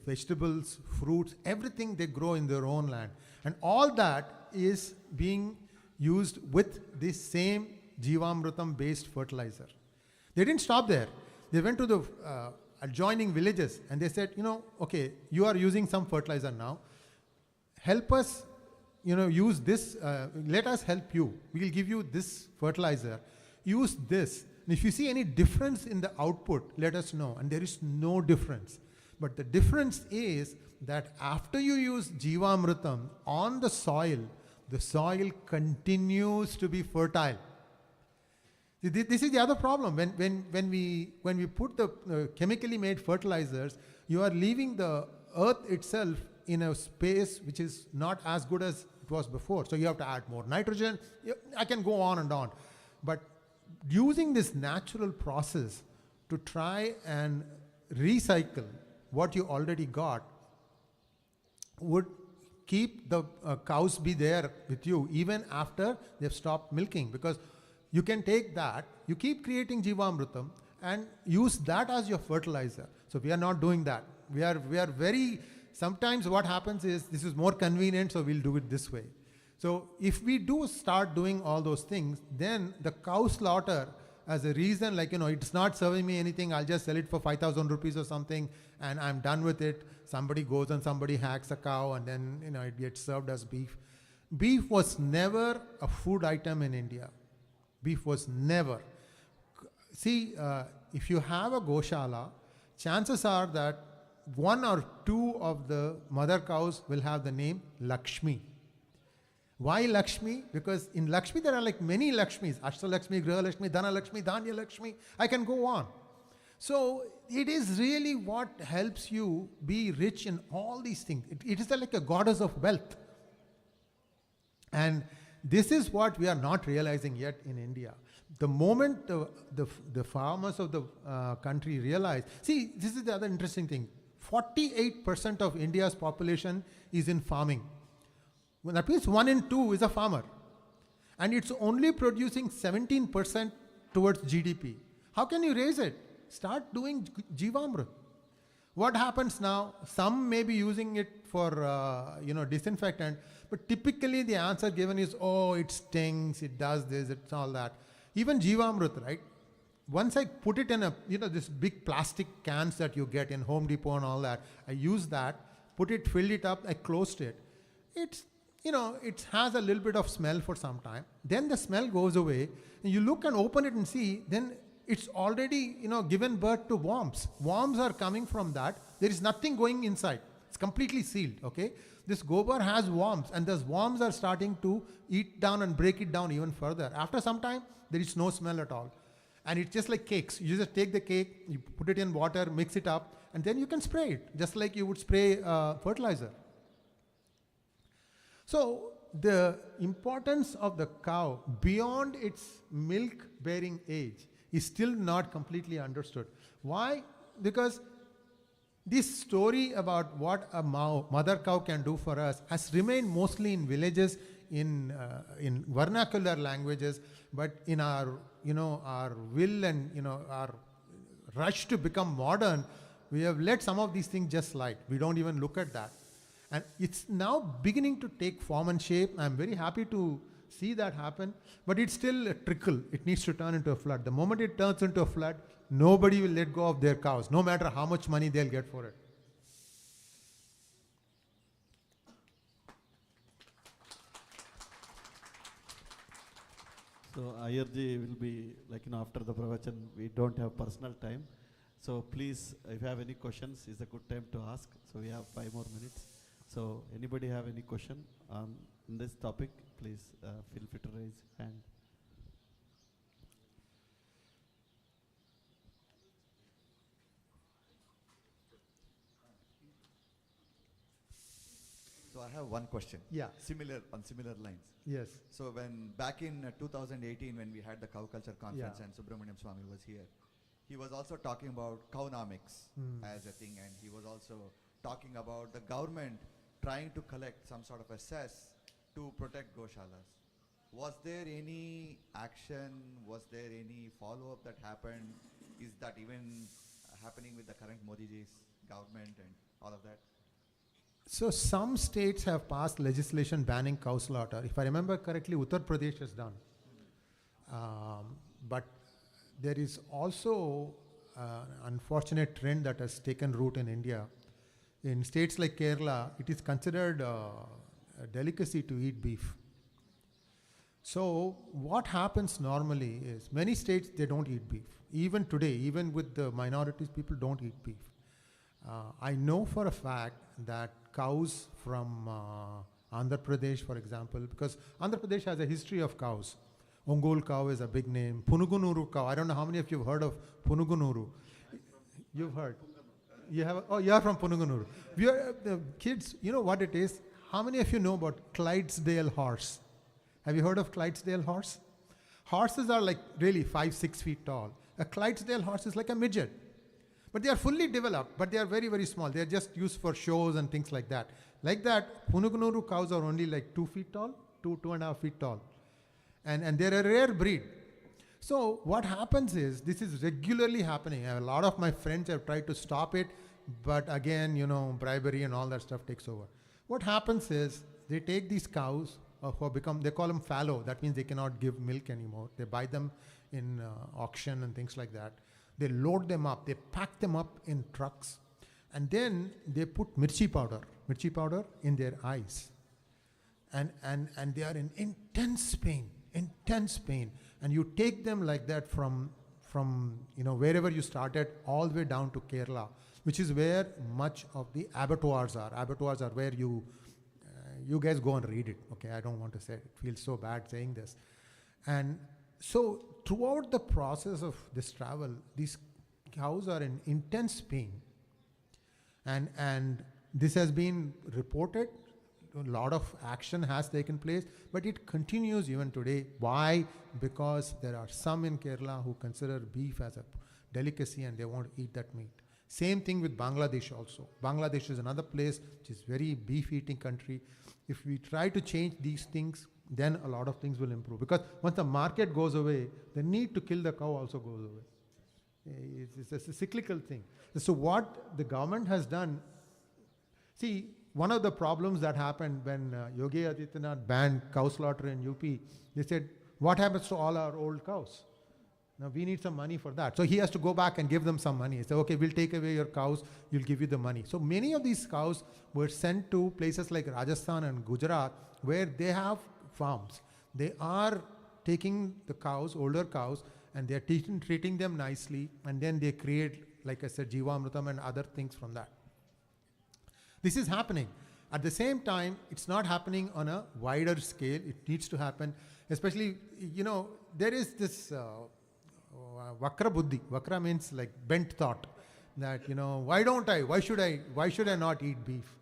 [SPEAKER 5] vegetables, fruits, everything they grow in their own land. And all that is being used with this same Jivamrutam based fertilizer. They didn't stop there. They went to the adjoining villages and they said, okay, you are using some fertilizer now. Help us, use this. Let us help you. We will give you this fertilizer. Use this. And if you see any difference in the output, let us know. And there is no difference. But the difference is that after you use Jivamrutam on the soil continues to be fertile. This is the other problem. When we put the chemically made fertilizers, you are leaving the earth itself in a space which is not as good as it was before. So you have to add more nitrogen. I can go on and on. But using this natural process to try and recycle what you already got would keep the cows be there with you even after they've stopped milking, because you can take that, you keep creating Jivamrutam and use that as your fertilizer. So we are not doing that. We are very, sometimes what happens is this is more convenient, so we'll do it this way. So if we do start doing all those things, then the cow slaughter as a reason, like, it's not serving me anything, I'll just sell it for 5,000 rupees or something and I'm done with it. Somebody goes and somebody hacks a cow and then, it gets served as beef. beef was never a food item in India. Beef was never. See, if you have a goshala, chances are that one or two of the mother cows will have the name Lakshmi. Why Lakshmi? Because in Lakshmi there are like many Lakshmis. Ashta Lakshmi, Griha Lakshmi, Dhana Lakshmi, Dhanya Lakshmi. I can go on. So it is really what helps you be rich in all these things. It is like a goddess of wealth. And this is what we are not realizing yet in India. The moment the farmers of the country realize, see, this is the other interesting thing. 48% of India's population is in farming. Well, that means 1 in 2 is a farmer. And it's only producing 17% towards GDP. How can you raise it? Start doing Jivamrit. What happens now? Some may be using it for disinfectant, but typically the answer given is, oh, it stings, it does this, it's all that. Even Jivamrit, right? Once I put it in this big plastic cans that you get in Home Depot and all that, I used that, filled it up, I closed it. It has a little bit of smell for some time. Then the smell goes away, and you look and open it and see, then it's already, given birth to worms. Worms are coming from that. There is nothing going inside. It's completely sealed, okay? This gobar has worms, and those worms are starting to eat down and break it down even further. After some time, there is no smell at all. And it's just like cakes. You just take the cake, you put it in water, mix it up, and then you can spray it, just like you would spray fertilizer. So the importance of the cow beyond its milk-bearing age is still not completely understood. Why? Because this story about what a mother cow can do for us has remained mostly in villages, in vernacular languages, but in our will and our rush to become modern, we have let some of these things just slide. We don't even look at that. And it's now beginning to take form and shape. I'm very happy to see that happen, but it's still a trickle. It needs to turn into a flood. The moment it turns into a flood, nobody will let go of their cows, no matter how much money they'll get for it.
[SPEAKER 3] So Ayarji will be after the pravachan, we don't have personal time. So please, if you have any questions, it's a good time to ask. So we have 5 more minutes. So anybody have any question on this topic, please feel free to raise hand.
[SPEAKER 4] So I have one question.
[SPEAKER 5] Yeah.
[SPEAKER 4] On similar lines.
[SPEAKER 5] Yes.
[SPEAKER 4] So when back in 2018, when we had the cow culture conference
[SPEAKER 5] Yeah.
[SPEAKER 4] and Subramaniam Swami was here, he was also talking about cownomics as a thing, and he was also talking about the government trying to collect some sort of a cess to protect goshalas. Was there any action? Was there any follow-up that happened? Is that even happening with the current Modiji's government and all of that?
[SPEAKER 5] So some states have passed legislation banning cow slaughter. If I remember correctly, Uttar Pradesh has done. But there is also an unfortunate trend that has taken root in India. In states like Kerala, it is considered a delicacy to eat beef. So what happens normally is, many states, they don't eat beef. Even today, even with the minorities, people don't eat beef. I know for a fact that cows from Andhra Pradesh, for example, because Andhra Pradesh has a history of cows. Ongole cow is a big name. Punugunuru cow. I don't know how many of you have heard of Punugunuru. You've heard. You have. Oh, you are from Punugunuru. We are the kids. You know what it is? How many of you know about Clydesdale horse? Have you heard of Clydesdale horse? Horses are like really 5-6 feet tall. A Clydesdale horse is like a midget. But they are fully developed, but they are very, very small. They are just used for shows and things like that. Like that, Punugunuru cows are only like 2 feet tall, 2.5 feet tall. And they're a rare breed. So what happens is, this is regularly happening. A lot of my friends have tried to stop it, but again, bribery and all that stuff takes over. What happens is, they take these cows, they call them fallow. That means they cannot give milk anymore. They buy them in auction and things like that. They load them up, they pack them up in trucks, and then they put mirchi powder in their eyes. and they are in intense pain, and you take them like that from wherever you started all the way down to Kerala, which is where much of the abattoirs are. Abattoirs are where you guys go and read it. Okay, I don't want to say it. It feels so bad saying this. And so throughout the process of this travel, these cows are in intense pain. And this has been reported. A lot of action has taken place, but it continues even today. Why? Because there are some in Kerala who consider beef as a delicacy and they want to eat that meat. Same thing with Bangladesh also. Bangladesh is another place which is very beef eating country. If we try to change these things, then a lot of things will improve. Because once the market goes away, the need to kill the cow also goes away. It's a cyclical thing. So what the government has done, see, one of the problems that happened when Yogi Adityanath banned cow slaughter in UP, they said, what happens to all our old cows? Now we need some money for that. So he has to go back and give them some money. He said, okay, we'll take away your cows, we'll give you the money. So many of these cows were sent to places like Rajasthan and Gujarat where they have farms. They are taking the cows, older cows, and they're treating them nicely, and then they create, like I said, Jeevamrutam and other things from that. This is happening. At the same time, it's not happening on a wider scale. It needs to happen, especially, there is this vakra buddhi. Vakra means like bent thought that, why should I not eat beef?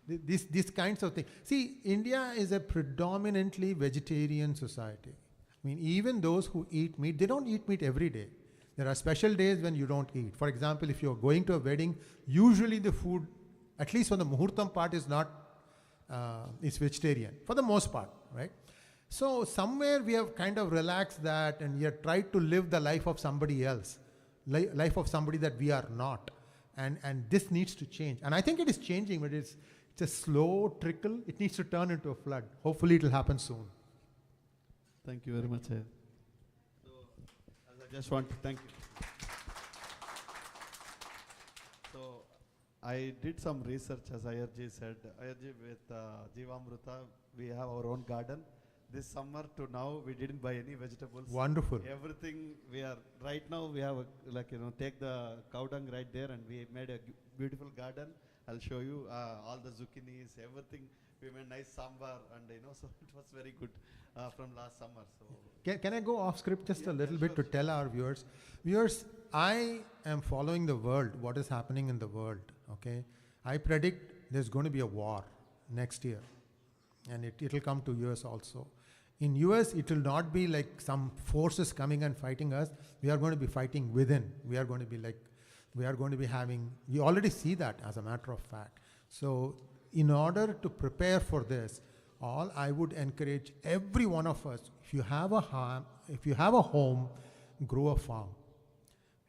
[SPEAKER 5] These kinds of things. See, India is a predominantly vegetarian society. I mean, even those who eat meat, they don't eat meat every day. There are special days when you don't eat. For example, if you're going to a wedding, usually the food, at least for the muhurtam part, is vegetarian, for the most part, right? So somewhere we have kind of relaxed that and we have tried to live the life of somebody else, life of somebody that we are not. And this needs to change. And I think it is changing, but it's a slow trickle. It needs to turn into a flood. Hopefully it will happen soon.
[SPEAKER 3] Thank you very much, Ayar. So, I just want to thank you. So, I did some research, as Ayarji said. Ayarji, with Jeevamruta, we have our own garden. This summer to now, we didn't buy any vegetables.
[SPEAKER 5] Wonderful.
[SPEAKER 3] Everything right now we have take the cow dung right there, and we made a beautiful garden. I'll show you all the zucchinis, everything. We made nice sambar, and so it was very good from last summer. So
[SPEAKER 5] can I go off script just a little bit to tell our viewers? Viewers, I am following the world, what is happening in the world, okay? I predict there's going to be a war next year, and it will come to US also. In US, it will not be like some forces coming and fighting us. We are going to be fighting within. We are going to be having, we already see that as a matter of fact. So in order to prepare for this, all I would encourage every one of us, if you have a home, grow a farm.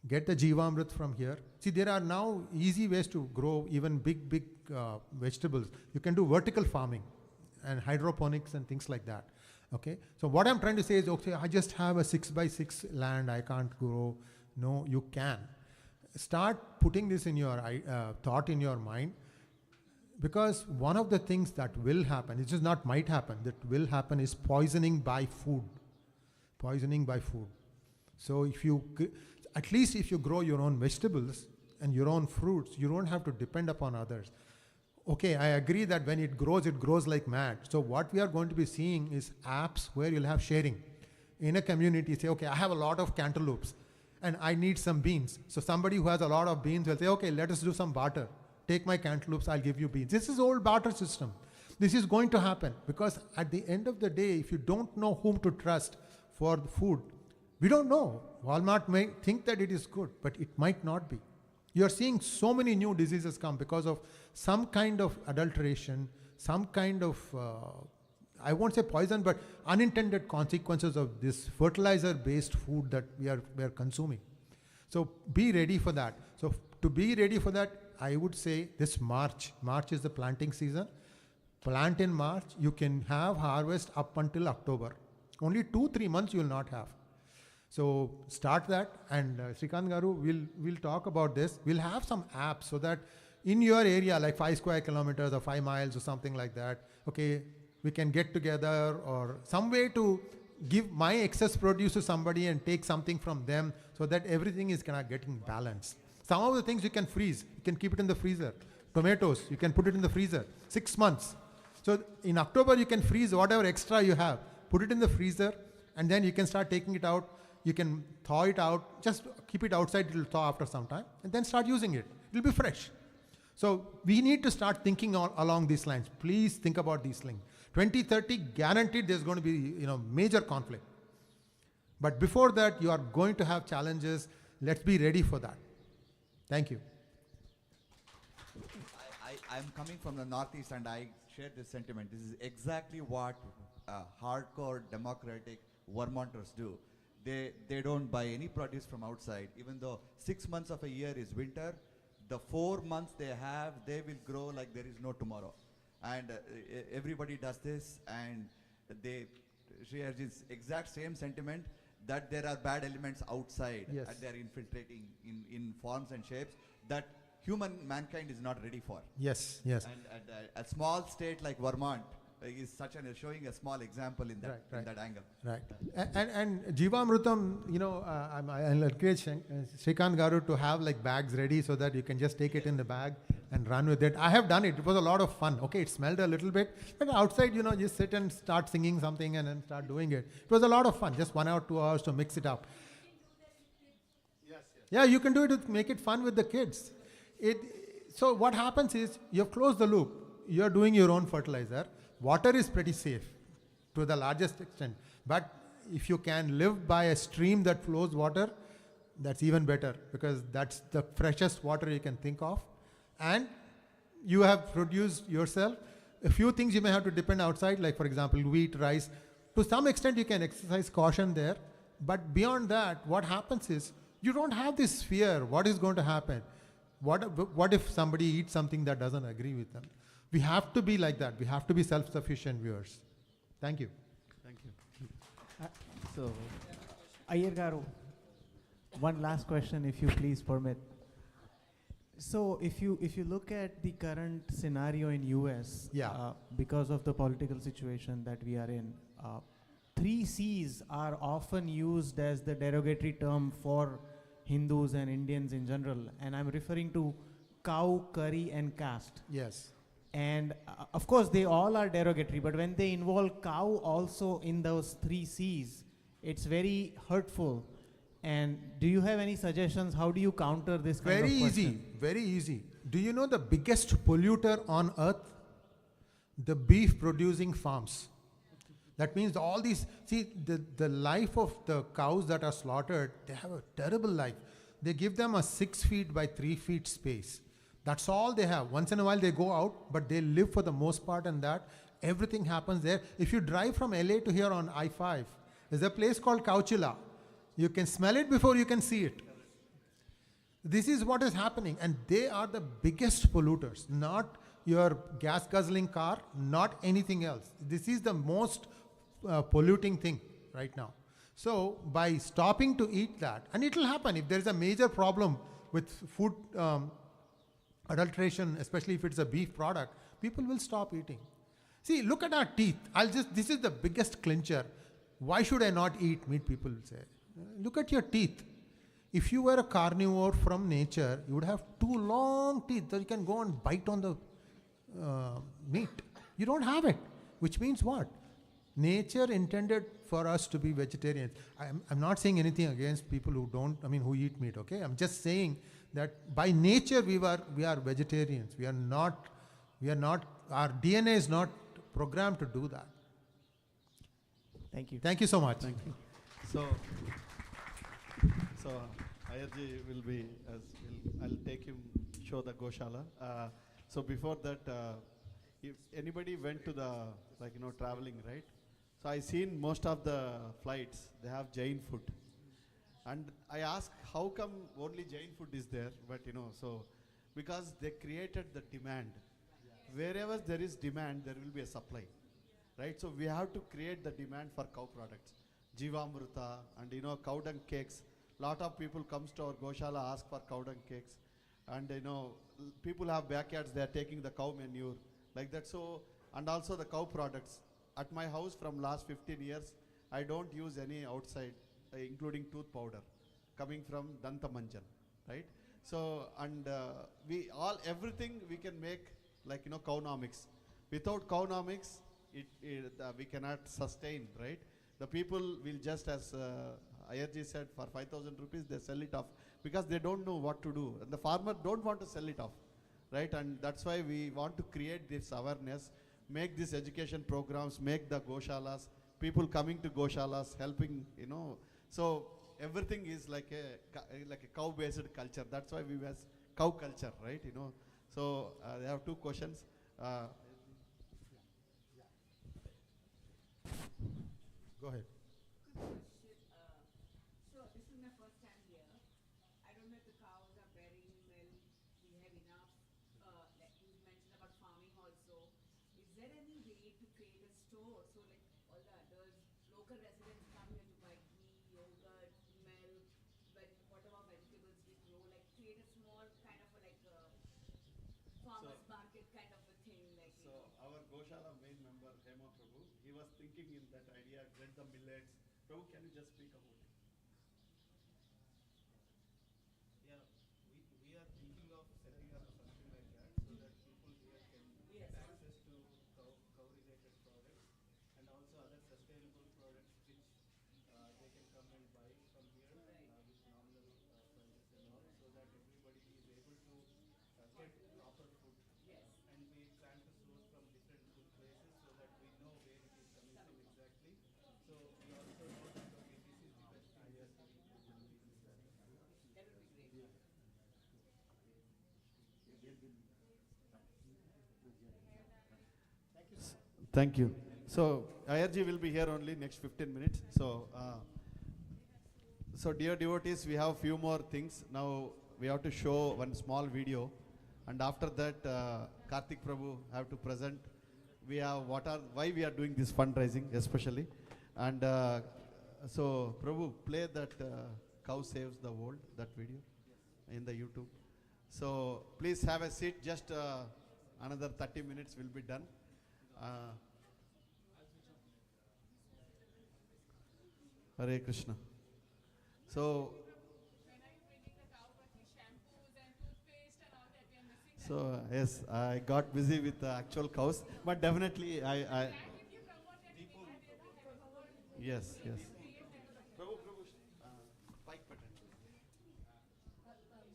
[SPEAKER 5] Get the Jeevamrit from here. See, there are now easy ways to grow even big vegetables. You can do vertical farming and hydroponics and things like that. Okay. So what I'm trying to say is, okay, I just have a 6x6 land. I can't grow. No, you can. Start putting this in your thought in your mind, because one of the things that will happen, it just not might happen, that will happen is poisoning by food. Poisoning by food. So at least if you grow your own vegetables and your own fruits, you don't have to depend upon others. Okay, I agree that when it grows like mad. So what we are going to be seeing is apps where you'll have sharing. In a community, say, okay, I have a lot of cantaloupes and I need some beans. So somebody who has a lot of beans will say, okay, let us do some barter. Take my cantaloupes, I'll give you beans. This is old barter system. This is going to happen because at the end of the day, if you don't know whom to trust for the food, we don't know. Walmart may think that it is good, but it might not be. You're seeing so many new diseases come because of some kind of adulteration, some kind of, I won't say poison, but unintended consequences of this fertilizer-based food that we are consuming. So be ready for that. So to be ready for that, I would say this March is the planting season. Plant in March, you can have harvest up until October. Only 2-3 months you will not have. So start that, and Srikant Garu, we'll talk about this. We'll have some apps so that in your area, like 5 square kilometers or 5 miles or something like that, okay, we can get together or some way to give my excess produce to somebody and take something from them so that everything is kind of getting balanced. Some of the things you can freeze. You can keep it in the freezer. Tomatoes, you can put it in the freezer. 6 months. So in October, you can freeze whatever extra you have. Put it in the freezer and then you can start taking it out. You can thaw it out. Just keep it outside. It will thaw after some time. And then start using it. It will be fresh. So we need to start thinking along these lines. Please think about these things. 2030, guaranteed there's going to be major conflict. But before that, you are going to have challenges. Let's be ready for that. Thank you.
[SPEAKER 4] I'm coming from the Northeast and I share this sentiment. This is exactly what hardcore democratic Vermonters do. They don't buy any produce from outside. Even though 6 months of a year is winter, the 4 months they have, they will grow like there is no tomorrow. And everybody does this, and they share this exact same sentiment that there are bad elements outside,
[SPEAKER 5] Yes.
[SPEAKER 4] and they're infiltrating in forms and shapes that mankind is not ready for.
[SPEAKER 5] Yes, yes.
[SPEAKER 4] And a small state like Vermont is showing a small example in that,
[SPEAKER 5] Right.
[SPEAKER 4] in that angle.
[SPEAKER 5] Right. And Jivamrutam, I'll encourage Shrikant Garu to have like bags ready so that you can just take it in the bag and run with it. I have done it. It was a lot of fun. Okay, it smelled a little bit, but outside, just sit and start singing something and then start doing it. It was a lot of fun. Just 1 hour, 2 hours to mix it up. Yeah, you can do it. Make it fun with the kids. So what happens is you have closed the loop. You're doing your own fertilizer. Water is pretty safe to the largest extent. But if you can live by a stream that flows water, that's even better because that's the freshest water you can think of. And you have produced yourself. A few things you may have to depend outside, like for example, wheat, rice. To some extent, you can exercise caution there. But beyond that, what happens is you don't have this fear. What is going to happen? What if somebody eats something that doesn't agree with them? We have to be like that. We have to be self-sufficient viewers. Thank you.
[SPEAKER 3] Thank you.
[SPEAKER 1] So, Iyer Garu, one last question, if you please permit. So, if you look at the current scenario in US,
[SPEAKER 5] Yeah.
[SPEAKER 1] because of the political situation that we are in, 3 C's are often used as the derogatory term for Hindus and Indians in general, and I'm referring to cow, curry, and caste.
[SPEAKER 5] Yes.
[SPEAKER 1] And of course, they all are derogatory, but when they involve cow also in those 3 C's, it's very hurtful. And do you have any suggestions? How do you counter this kind
[SPEAKER 5] Very
[SPEAKER 1] of question?
[SPEAKER 5] easy. Very easy. Do you know the biggest polluter on earth? The beef producing farms. That means all these, see, the life of the cows that are slaughtered, they have a terrible life. They give them a 6 feet by 3 feet space. That's all they have. Once in a while they go out, but they live for the most part in that. Everything happens there. If you drive from LA to here on I-5, there's a place called Couchila. You can smell it before you can see it. This is what is happening, and they are the biggest polluters, not your gas guzzling car, not anything else. This is the most polluting thing right now. So by stopping to eat that, and it will happen if there is a major problem with food adulteration, especially if it's a beef product, people will stop eating. See, look at our teeth. This is the biggest clincher. Why should I not eat meat, people will say. Look at your teeth. If you were a carnivore from nature, you would have 2 long teeth that you can go and bite on the meat. You don't have it, which means what? Nature intended for us to be vegetarians. I'm not saying anything against people who eat meat, okay? I'm just saying that by nature we are vegetarians. We are not, our DNA is not programmed to do that.
[SPEAKER 1] Thank you.
[SPEAKER 5] Thank you so much.
[SPEAKER 3] Thank you. So Ayarji will be, I'll take him, show the Goshala. So before that, if anybody went to the, traveling, right? So I seen most of the flights, they have Jain food. And I asked, how come only Jain food is there? But because they created the demand. Wherever there is demand, there will be a supply, right? So we have to create the demand for cow products. Jivamruta and cow dung cakes. Lot of people comes to our Goshala, ask for cow dung cakes. And people have backyards, they are taking the cow manure, like that. So, and also the cow products. at my house from last 15 years, I don't use any outside, including tooth powder, coming from Danta Manjan, right? So, and we all, everything we can make like, cownomics. Without cownomics, we cannot sustain, right? The people will just, as IRG said, for 5,000 rupees, they sell it off because they don't know what to do. And the farmer don't want to sell it off, right? And that's why we want to create this awareness, make these education programs, make the goshalas, people coming to goshalas, helping, So everything is like a cow-based culture. That's why we was cow culture, right? So I have two questions.
[SPEAKER 5] Go ahead.
[SPEAKER 6] So this is my first time here. I don't know if the cows are bearing milk. We have enough. Like you mentioned about farming also. Is there any way to create a store so like all the others, local residents come here to buy ghee, yogurt, milk, whatever vegetables we grow, like create a small kind of a, like a farmers market kind of a thing, like you know.
[SPEAKER 3] Our Goshala main member, Hema Prabhu, he was thinking in that idea, get the millets. Prabhu, can you just speak about it?
[SPEAKER 7] Yeah, we are thinking of setting up something like that so that people here can get access to cow-related products and also other sustainable products which they can come and buy from here with nominal prices and all, so that everybody is able to get proper food.
[SPEAKER 6] Yes.
[SPEAKER 7] And we plan to source from different food places so that we know where it is coming from exactly. So we also know that okay, this is the best thing we are doing to increase that.
[SPEAKER 6] That would be great.
[SPEAKER 3] Thank you. So IRG will be here only next 15 minutes. So dear devotees, we have few more things. Now we have to show one small video, and after that, Karthik Prabhu have to present. We have why we are doing this fundraising especially, and so Prabhu, play that cow saves the world, that video in the YouTube. So please have a seat. Just another 30 minutes will be done. Hare Krishna. So,
[SPEAKER 8] When are you bringing the cow patty shampoos and toothpaste and all that we are missing?
[SPEAKER 3] so yes, I got busy with the actual cows, but definitely I
[SPEAKER 8] That if you promote it, we can have a word.
[SPEAKER 3] yes, yes.
[SPEAKER 8] Create that.
[SPEAKER 3] Prabhu, bike button.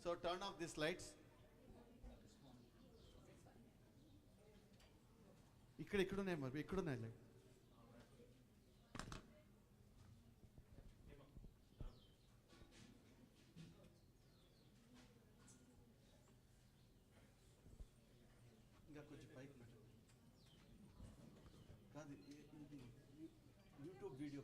[SPEAKER 3] So turn off these lights. ఇక్కడ ఉన్నాయి మరి ఇక్కడ ఉన్నాయి light. ఇంకా కొంచెం పైకి పెట్టు. కాదు ఇది YouTube video.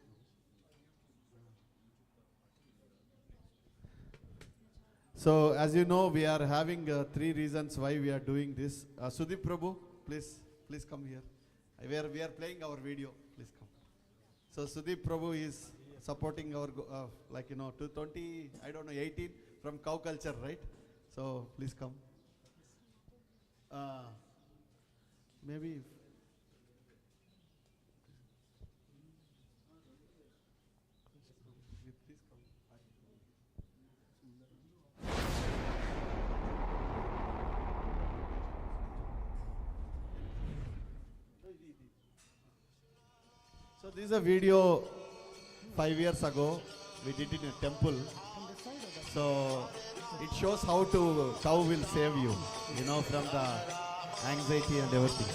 [SPEAKER 3] So as you know, we are having three reasons why we are doing this. Sudeep Prabhu, please come here. We are playing our video. Please come. So Sudeep Prabhu is supporting our 220, I don't know, 18 from cow culture, right? So please come. Maybe. Please come. So this is a video 5 years ago. We did it in a temple. So it shows how cow will save you, from the anxiety and everything.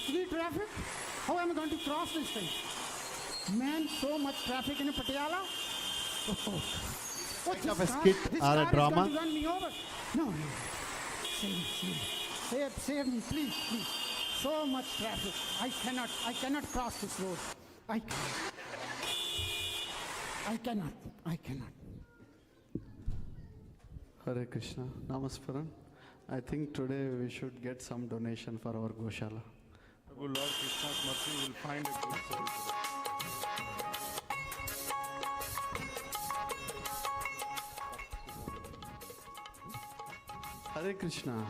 [SPEAKER 9] It's traffic. How am I going to cross this thing? Man, so much traffic in Patiala. Oh. What
[SPEAKER 3] Kind of
[SPEAKER 9] this
[SPEAKER 3] a
[SPEAKER 9] car-
[SPEAKER 3] skit
[SPEAKER 9] this
[SPEAKER 3] or a
[SPEAKER 9] car
[SPEAKER 3] drama?
[SPEAKER 9] Is going to run me over. No. Save me, please. So much traffic. I cannot cross this road. I cannot.
[SPEAKER 3] Hare Krishna. Namaskaram. I think today we should get some donation for our Goshala.
[SPEAKER 10] Good Lord Krishna's mercy will find a good soul today.
[SPEAKER 3] Hare Krishna.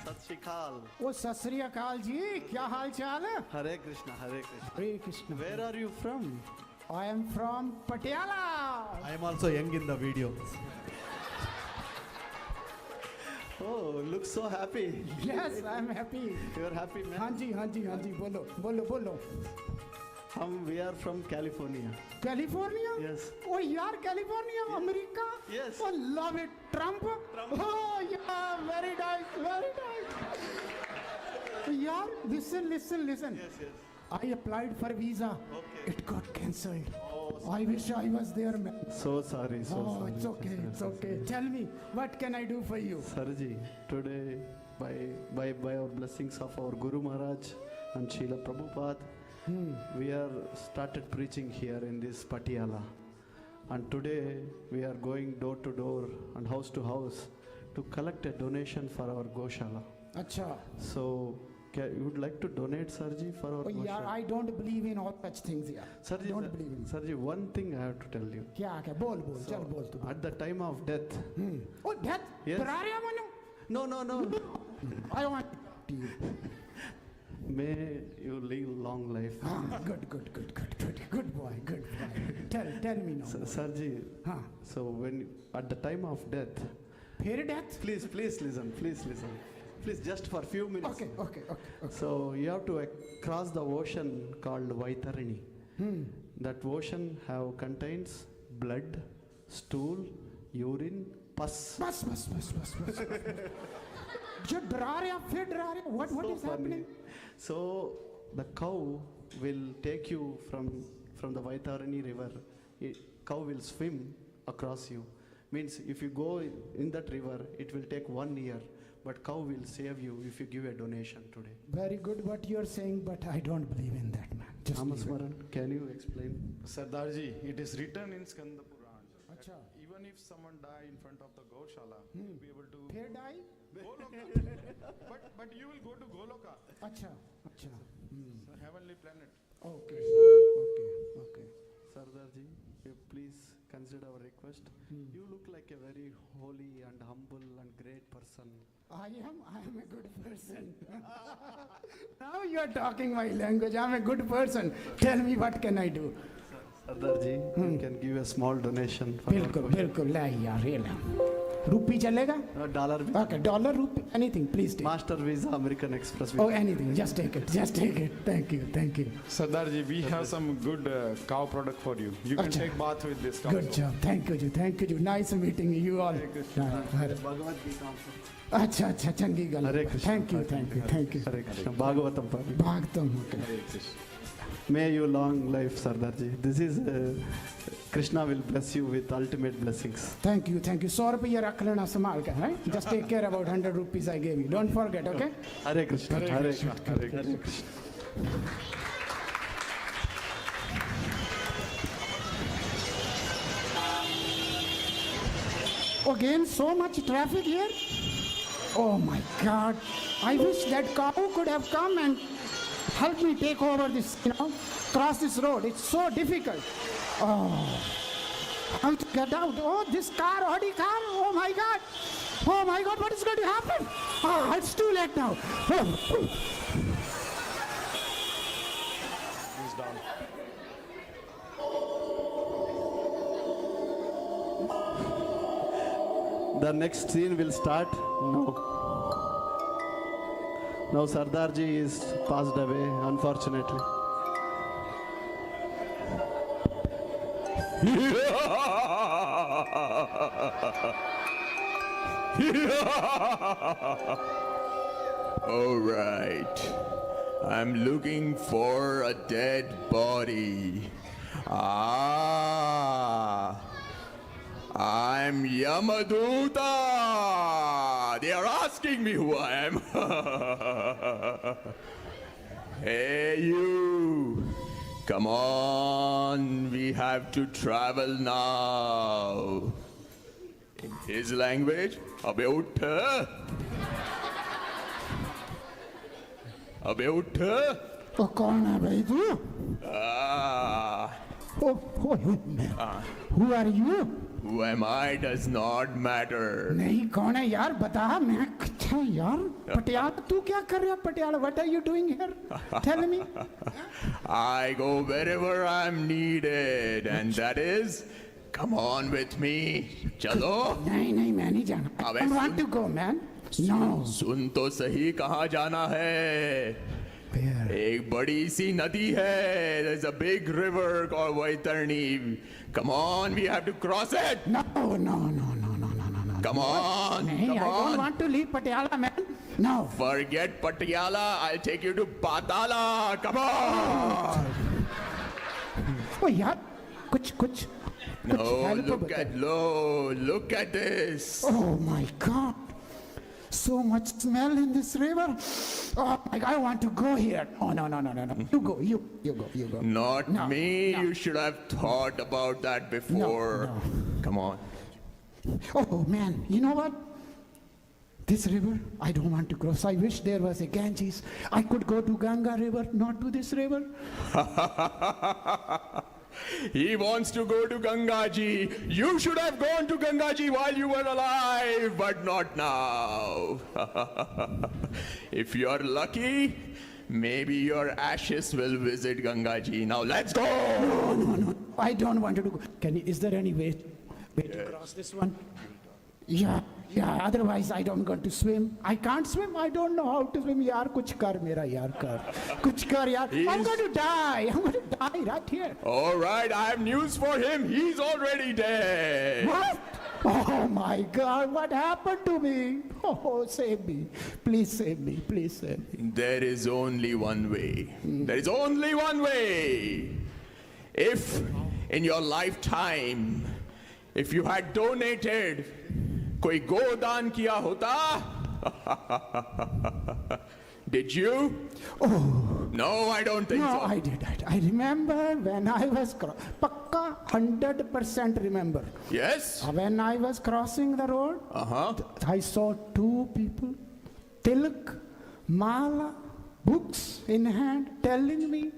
[SPEAKER 3] Sat Shri Akal.
[SPEAKER 9] ओ सत श्री अकाल जी, क्या हाल चाल है?
[SPEAKER 3] Hare Krishna. Hare Krishna.
[SPEAKER 9] Hare Krishna.
[SPEAKER 3] Where are you from?
[SPEAKER 9] I am from Patiala.
[SPEAKER 1] I am also young in the video.
[SPEAKER 3] Oh, looks so happy.
[SPEAKER 9] Yes, I am happy.
[SPEAKER 3] You are happy, man?
[SPEAKER 9] हाँ जी, हाँ जी, हाँ जी, बोलो, बोलो, बोलो.
[SPEAKER 3] We are from California.
[SPEAKER 9] California?
[SPEAKER 3] Yes.
[SPEAKER 9] Oh, यार California, America?
[SPEAKER 3] Yes.
[SPEAKER 9] Oh, love it. Trump? Oh, yeah, very nice, very nice. यार, listen.
[SPEAKER 3] Yes, yes.
[SPEAKER 9] I applied for visa.
[SPEAKER 3] Okay.
[SPEAKER 9] It got cancelled.
[SPEAKER 3] Oh,
[SPEAKER 9] I wish I was there, man.
[SPEAKER 3] so sorry, so
[SPEAKER 9] Oh,
[SPEAKER 3] sorry.
[SPEAKER 9] it's okay, it's okay. Tell me, what can I do for you?
[SPEAKER 3] Sarji, today by our blessings of our Guru Maharaj and Srila Prabhupada, we are started preaching here in this Patiala. And today we are going door to door and house to house to collect a donation for our Goshala.
[SPEAKER 9] अच्छा.
[SPEAKER 3] So, you would like to donate, Sarji, for our
[SPEAKER 9] Oh, yeah,
[SPEAKER 3] Goshala?
[SPEAKER 9] I don't believe in all such things, yeah.
[SPEAKER 3] Sarji,
[SPEAKER 9] don't believe in.
[SPEAKER 3] Sarji, one thing I have to tell you.
[SPEAKER 9] क्या बोल, चल बोल तू.
[SPEAKER 3] At the time of death,
[SPEAKER 9] Oh, death?
[SPEAKER 3] Yes.
[SPEAKER 9] डरा रहा Manu?
[SPEAKER 3] no.
[SPEAKER 9] I want you.
[SPEAKER 3] May you live long life.
[SPEAKER 9] Good boy. Tell me now.
[SPEAKER 3] Sarji,
[SPEAKER 9] हाँ.
[SPEAKER 3] so when at the time of death,
[SPEAKER 9] फिर death?
[SPEAKER 3] please listen. Please, just for few minutes.
[SPEAKER 9] Okay.
[SPEAKER 3] So you have to cross the ocean called Vaitarini. That ocean contains blood, stool, urine, pus.
[SPEAKER 9] बस. जो डरा रहे फिर डरा रहे. What
[SPEAKER 3] So
[SPEAKER 9] is
[SPEAKER 3] funny.
[SPEAKER 9] happening?
[SPEAKER 3] So the cow will take you from the Vaitarini river. Cow will swim across you. Means if you go in that river, it will take 1 year. But cow will save you if you give a donation today.
[SPEAKER 9] Very good what you are saying, but I don't believe in that, man. Just leave it.
[SPEAKER 3] Amasmaran, can you explain?
[SPEAKER 10] Sardarji, it is written in Skanda Puran that
[SPEAKER 9] अच्छा.
[SPEAKER 10] even if someone die in front of the Goshala, you'll be able to
[SPEAKER 9] फिर die?
[SPEAKER 10] Goloka. but you will go to Goloka,
[SPEAKER 9] अच्छा.
[SPEAKER 10] the heavenly planet.
[SPEAKER 9] Okay.
[SPEAKER 3] Sardarji, please consider our request. You look like a very holy and humble and great person.
[SPEAKER 9] I am a good person. Now you are talking my language. I am a good person. Tell me what can I do?
[SPEAKER 3] Sardarji, you can give a small donation. For
[SPEAKER 9] बिल्कुल ला यार ये ला. Rupee चलेगा?
[SPEAKER 3] Dollar.
[SPEAKER 9] Okay, dollar, rupee, anything, please take.
[SPEAKER 3] Master Visa, American Express
[SPEAKER 9] Oh,
[SPEAKER 3] Visa.
[SPEAKER 9] anything, just take it. Thank you.
[SPEAKER 10] Sardarji, we have some good cow product for you. You can
[SPEAKER 9] Acha.
[SPEAKER 10] take bath with this cow.
[SPEAKER 9] Good job. Thank you. Nice meeting you all.
[SPEAKER 3] Bhagavad Gita.
[SPEAKER 9] अच्छा चंगी गल.
[SPEAKER 3] Hare Krishna.
[SPEAKER 9] Thank you.
[SPEAKER 3] Hare Krishna. Bhagavatam.
[SPEAKER 9] भागता हूँ.
[SPEAKER 3] May you long life, Sardarji. This is Krishna will bless you with ultimate blessings.
[SPEAKER 9] Thank you. 100 रुपया रख लेना संभाल के, right? Just take care about 100 rupees I gave you. Don't forget, okay?
[SPEAKER 3] Hare Krishna.
[SPEAKER 10] Hare Krishna.
[SPEAKER 3] Hare Krishna.
[SPEAKER 9] Again, so much traffic here. Oh my God! I wish that cow could have come and helped me take over this, cross this road. It's so difficult. Oh, how to get out? Oh, this car, Audi car. Oh my God! What is going to happen? Oh, it's too late now.
[SPEAKER 10] He's down.
[SPEAKER 3] The next scene will start now. Now Sardarji is passed away, unfortunately.
[SPEAKER 11] All right. I'm looking for a dead body. I'm Yamaduta. They are asking me who I am. Hey, you. Come on. We have to travel now. His language? Abbe uth. Abbe uth.
[SPEAKER 9] Oh, कौन है भाई तू?
[SPEAKER 11] Ah.
[SPEAKER 9] Oh, man. Who are you?
[SPEAKER 11] Who am I does not matter.
[SPEAKER 9] नहीं कौन है यार बता मैं अच्छा यार पटियाला तू क्या कर रहा है Patiala what are you doing here tell me
[SPEAKER 11] I go wherever I'm needed, and that is, come on with me. Chalo.
[SPEAKER 9] नहीं नहीं मैं नहीं जाना I
[SPEAKER 11] अबे
[SPEAKER 9] don't
[SPEAKER 11] soon-
[SPEAKER 9] want to go man no
[SPEAKER 11] सुन तो सही कहाँ जाना है.
[SPEAKER 9] Where?
[SPEAKER 11] एक बड़ी सी नदी है. There's a big river called Vaitarni. Come on, we have to cross it.
[SPEAKER 9] no no no no no no no no
[SPEAKER 11] Come on,
[SPEAKER 9] नहीं
[SPEAKER 11] come
[SPEAKER 9] I don't
[SPEAKER 11] on.
[SPEAKER 9] want to leave Patiala man no
[SPEAKER 11] Forget Patiala. I'll take you to Patala. Come on.
[SPEAKER 9] ओ यार कुछ कुछ
[SPEAKER 11] No,
[SPEAKER 9] help
[SPEAKER 11] look
[SPEAKER 9] बता।
[SPEAKER 11] at look at this.
[SPEAKER 9] Oh my God. So much smell in this river. Oh my God, I want to go here. Oh no, no, no, no, no. You go, you go, you go.
[SPEAKER 11] Not
[SPEAKER 9] No,
[SPEAKER 11] me.
[SPEAKER 9] no.
[SPEAKER 11] You should have thought about that before.
[SPEAKER 9] no.
[SPEAKER 11] Come on.
[SPEAKER 9] Oh man, you know what? This river, I don't want to cross. I wish there was a Ganges. I could go to Ganga river, not to this river.
[SPEAKER 11] He wants to go to Gangaji. You should have gone to Gangaji while you were alive, but not now. If you're lucky, maybe your ashes will visit Gangaji. Now let's go.
[SPEAKER 9] No, no, no. I don't want to go. Is there any way to cross this one? Yeah, yeah. Otherwise, I don't want to swim. I can't swim. I don't know how to swim. Yaar, kuch kar mera yaar kar. Kuch kar yaar. I'm going to die. I'm going to die right here.
[SPEAKER 11] All right, I have news for him. He's already dead.
[SPEAKER 9] What? Oh my God, what happened to me? Oh, save me. Please save me. Please save me.
[SPEAKER 11] There is only one way. There is only one way. If in your lifetime, if you had donated, कोई गोदान किया होता? Did you?
[SPEAKER 9] Oh.
[SPEAKER 11] No, I don't think
[SPEAKER 9] No,
[SPEAKER 11] so.
[SPEAKER 9] I did. I remember when I was Pakka 100% remember.
[SPEAKER 11] Yes?
[SPEAKER 9] When I was crossing the road, I saw two people, tilak, mala, books in hand, telling me,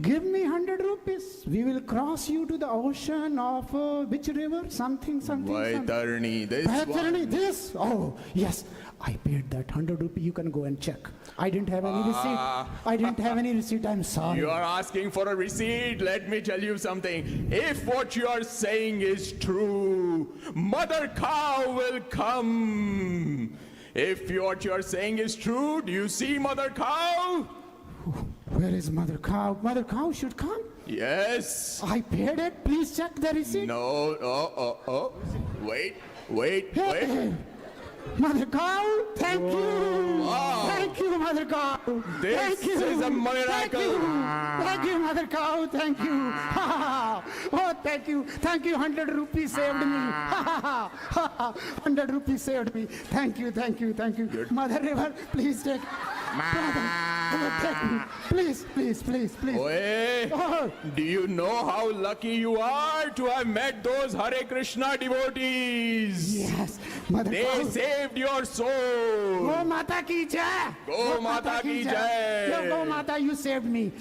[SPEAKER 9] give me 100 rupees. We will cross you to the ocean of which river? Something.
[SPEAKER 11] Vaitarni, this
[SPEAKER 9] Vaitarni,
[SPEAKER 11] one.
[SPEAKER 9] this? Oh, yes. I paid that 100 rupee. You can go and check. I didn't have any receipt. I didn't have any receipt. I'm sorry.
[SPEAKER 11] You are asking for a receipt. Let me tell you something. If what you are saying is true, Mother Cow will come. If what you are saying is true, do you see Mother Cow?
[SPEAKER 9] Where is Mother Cow? Mother Cow should come.
[SPEAKER 11] Yes.
[SPEAKER 9] I paid it. Please check the receipt.
[SPEAKER 11] No. Oh. Wait.
[SPEAKER 9] Mother Cow, thank you.
[SPEAKER 11] Wow.
[SPEAKER 9] Thank you, Mother Cow.
[SPEAKER 11] This
[SPEAKER 9] thank you.
[SPEAKER 11] is a miracle.
[SPEAKER 9] Thank you, Mother Cow. Thank you. Oh, thank you. Thank you. 100 rupees saved me. 100 rupees saved me. Thank you.
[SPEAKER 11] Good.
[SPEAKER 9] Mother River, please take. Mother, take me. Please.
[SPEAKER 11] Oye,
[SPEAKER 9] Oh.
[SPEAKER 11] do you know how lucky you are to have met those Hare Krishna devotees?
[SPEAKER 9] Yes, Mother
[SPEAKER 11] They
[SPEAKER 9] Cow.
[SPEAKER 11] saved your soul.
[SPEAKER 9] Go Mata ki jai.
[SPEAKER 11] Go Mata ki jai.
[SPEAKER 9] Yo, Go Mata, you saved me.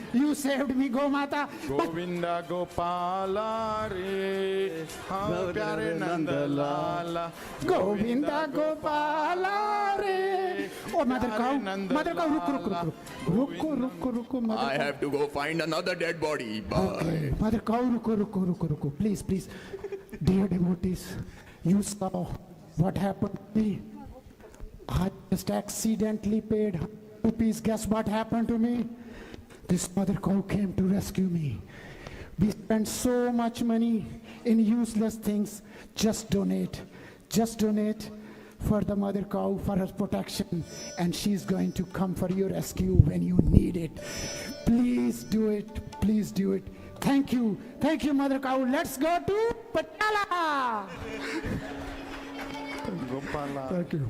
[SPEAKER 9] Go Mata.
[SPEAKER 10] Govinda Gopala Re, Hum Pyare Nanda Lala.
[SPEAKER 9] Govinda Gopala Re. Oh, Mother Cow, ruko, Mother
[SPEAKER 11] I
[SPEAKER 9] Cow.
[SPEAKER 11] have to go find another dead body. Bye.
[SPEAKER 9] Okay, Mother Cow, ruko. Please. Dear devotees, you saw what happened to me. I just accidentally paid rupees. Guess what happened to me? This Mother Cow came to rescue me. We spend so much money in useless things. Just donate for the Mother Cow, for her protection, and she's going to come for your rescue when you need it. Please do it. Thank you, Mother Cow. Let's go to Patiala. Thank you.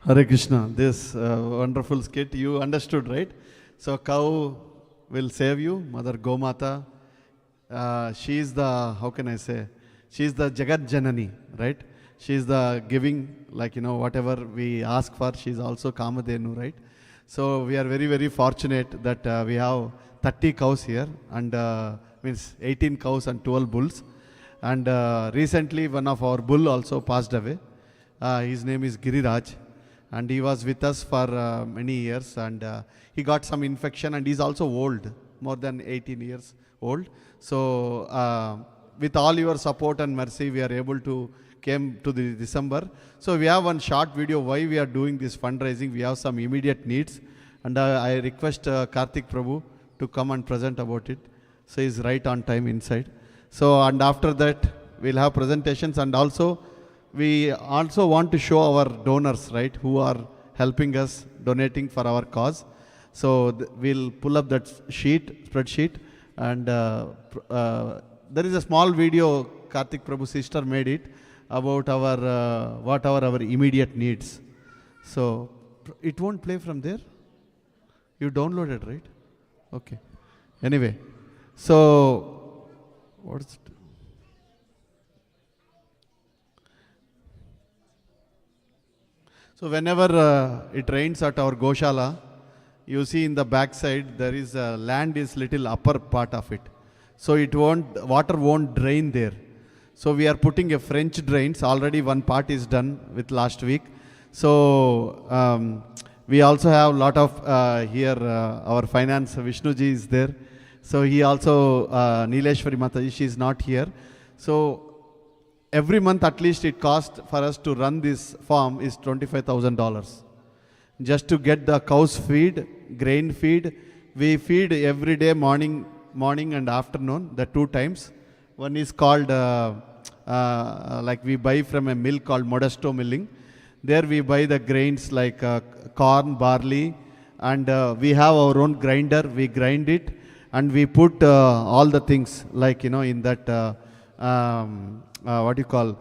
[SPEAKER 3] Hare Krishna, this wonderful skit, you understood, right? So cow will save you, Mother Gomata. She is the, how can I say, She's the Jagat Janani, right? She's the giving, like, whatever we ask for, she's also Kamadhenu, right? So we are very, very fortunate that we have 30 cows here, and means 18 cows and 12 bulls. And recently one of our bull also passed away. His name is Giriraj, and he was with us for many years, and he got some infection, and he's also old, more than 18 years old. So with all your support and mercy, we are able to came to the December. So we have one short video why we are doing this fundraising. We have some immediate needs, and I request Karthik Prabhu to come and present about it. So he's right on time inside. So, and after that we'll have presentations, and also we also want to show our donors, right, who are helping us, donating for our cause. So we'll pull up that spreadsheet, and there is a small video Karthik Prabhu's sister made it about our whatever our immediate needs. So it won't play from there. You downloaded, right? Okay. Anyway, so what's it? So whenever it rains at our Goshala, you see in the back side there is land is little upper part of it. So water won't drain there. So we are putting a French drains. Already one part is done with last week. So we also have a lot of here our finance Vishnuji is there. So he also Nileshwari Mataji, she is not here. So every month at least it costs for us to run this farm is $25,000. Just to get the cows feed, grain feed. We feed every day morning and afternoon, the 2 times. One is called like we buy from a mill called Modesto Milling. There we buy the grains like corn, barley, and we have our own grinder. We grind it, and we put all the things like, in that what you call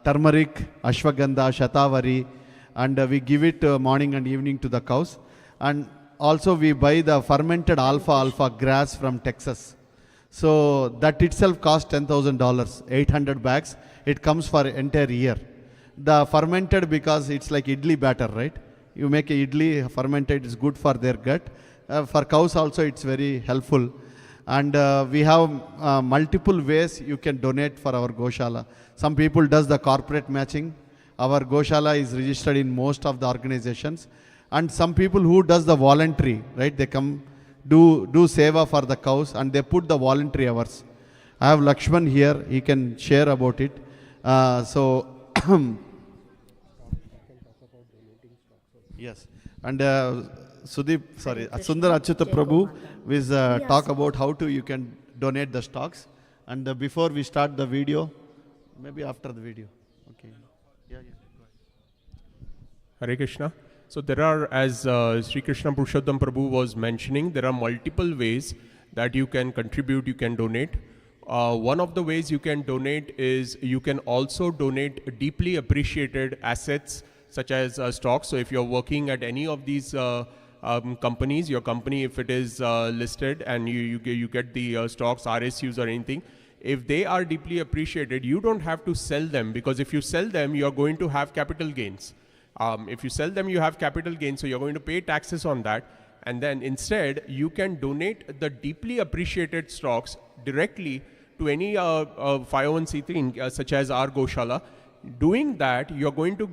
[SPEAKER 3] turmeric, ashwagandha, shatavari, and we give it morning and evening to the cows. And also we buy the fermented alfalfa grass from Texas. So that itself costs $10,000, 800 bags. It comes for entire year. The fermented, because it's like idli batter, right? You make a idli fermented, is good for their gut. For cows also it's very helpful. And we have multiple ways you can donate for our Goshala. Some people does the corporate matching. Our Goshala is registered in most of the organizations. And some people who does the voluntary, right? They come do seva for the cows, and they put the voluntary hours. I have Lakshman here, he can share about it. So yes, and Sundar Achyuta Prabhu will talk about how you can donate the stocks. And before we start the video, maybe after the video. Okay. Yeah.
[SPEAKER 11] Hare Krishna. So there are, as Sri Krishna Purushottam Prabhu was mentioning, there are multiple ways that you can contribute, you can donate. One of the ways you can donate is you can also donate deeply appreciated assets such as stocks. So if you're working at any of these companies, your company, if it is listed and you get the stocks, RSUs or anything, if they are deeply appreciated, you don't have to sell them, because if you sell them, you're going to have capital gains. If you sell them, you have capital gains, so you're going to pay taxes on that. And then instead, you can donate the deeply appreciated stocks directly to any 501c3 such as our Goshala. Doing that, you're going to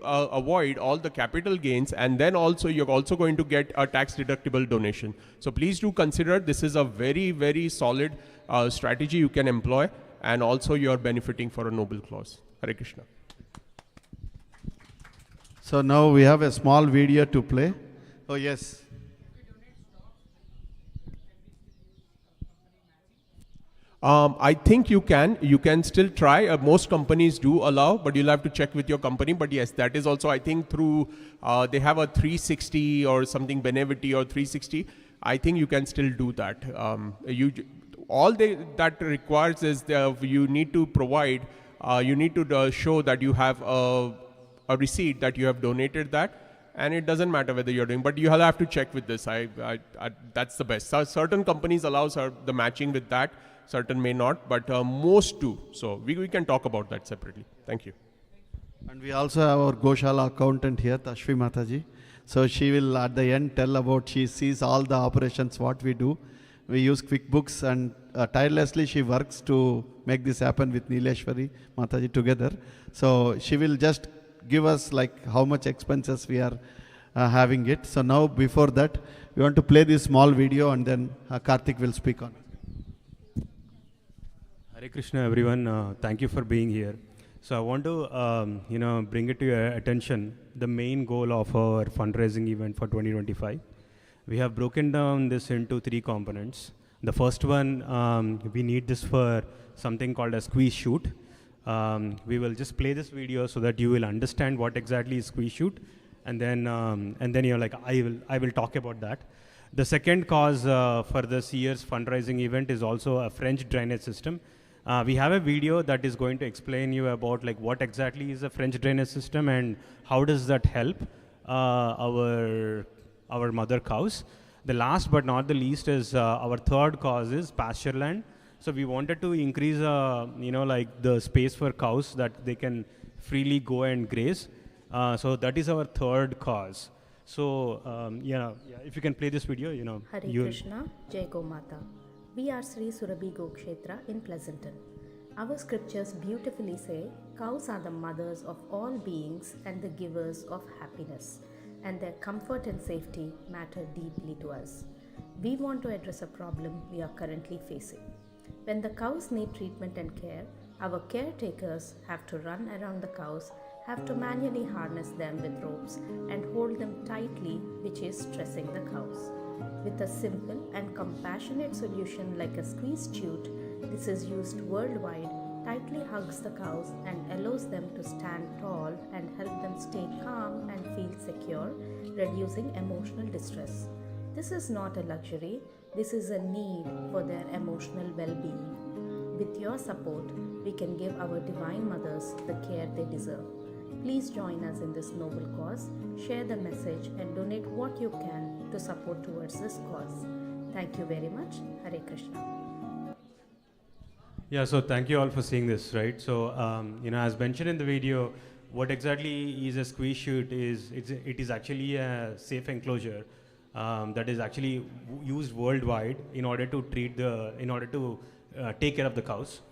[SPEAKER 11] avoid all the capital gains, and then also you're also going to get a tax deductible donation. So please do consider this is a very, very solid strategy you can employ, and also you're benefiting for a noble cause. Hare Krishna.
[SPEAKER 3] So now we have a small video to play. Oh yes.
[SPEAKER 11] I think you can still try. Most companies do allow, but you'll have to check with your company. But yes, that is also, I think, through, they have a 360 or something, Benevity or 360. I think you can still do that. That requires is you need to provide, you need to show that you have a receipt that you have donated that. And it doesn't matter whether you're doing, but you'll have to check with this. That's the best. So certain companies allow the matching with that. certain may not, but most do. So we can talk about that separately. Thank you.
[SPEAKER 3] And we also have our Goshala accountant here, Tashvi Mataji. So she will at the end tell about, she sees all the operations, what we do. We use QuickBooks, and tirelessly she works to make this happen with Nileshwari Mataji together. So she will just give us like how much expenses we are having it. So now before that, we want to play this small video, and then Karthik will speak on it.
[SPEAKER 12] Hare Krishna everyone, thank you for being here. So I want to bring it to your attention, the main goal of our fundraising event for 2025. We have broken down this into 3 components. The first one, we need this for something called a squeeze shoot. We will just play this video so that you will understand what exactly is squeeze shoot, and then you're like, I will talk about that. The second cause for this year's fundraising event is also a French drainage system. We have a video that is going to explain you about like what exactly is a French drainage system and how does that help our mother cows. The last but not the least is our third cause is pasture land. So we wanted to increase like the space for cows that they can freely go and graze. So that is our third cause. So if you can play this video,
[SPEAKER 13] Hare Krishna, Jai Go Mata. We are Sri Surabhi Gokshetra in Pleasanton. Our scriptures beautifully say, cows are the mothers of all beings and the givers of happiness, and their comfort and safety matter deeply to us. We want to address a problem we are currently facing. When the cows need treatment and care, our caretakers have to run around the cows, have to manually harness them with ropes and hold them tightly, which is stressing the cows. With a simple and compassionate solution like a squeeze chute, this is used worldwide, tightly hugs the cows and allows them to stand tall and help them stay calm and feel secure, reducing emotional distress. This is not a luxury, this is a need for their emotional well-being. With your support, we can give our divine mothers the care they deserve. Please join us in this noble cause, share the message and donate what you can to support towards this cause. Thank you very much. Hare Krishna.
[SPEAKER 12] Yeah, so thank you all for seeing this, right? So, as mentioned in the video, what exactly is a squeeze chute is, it is actually a safe enclosure that is actually used worldwide in order to take care of the cows.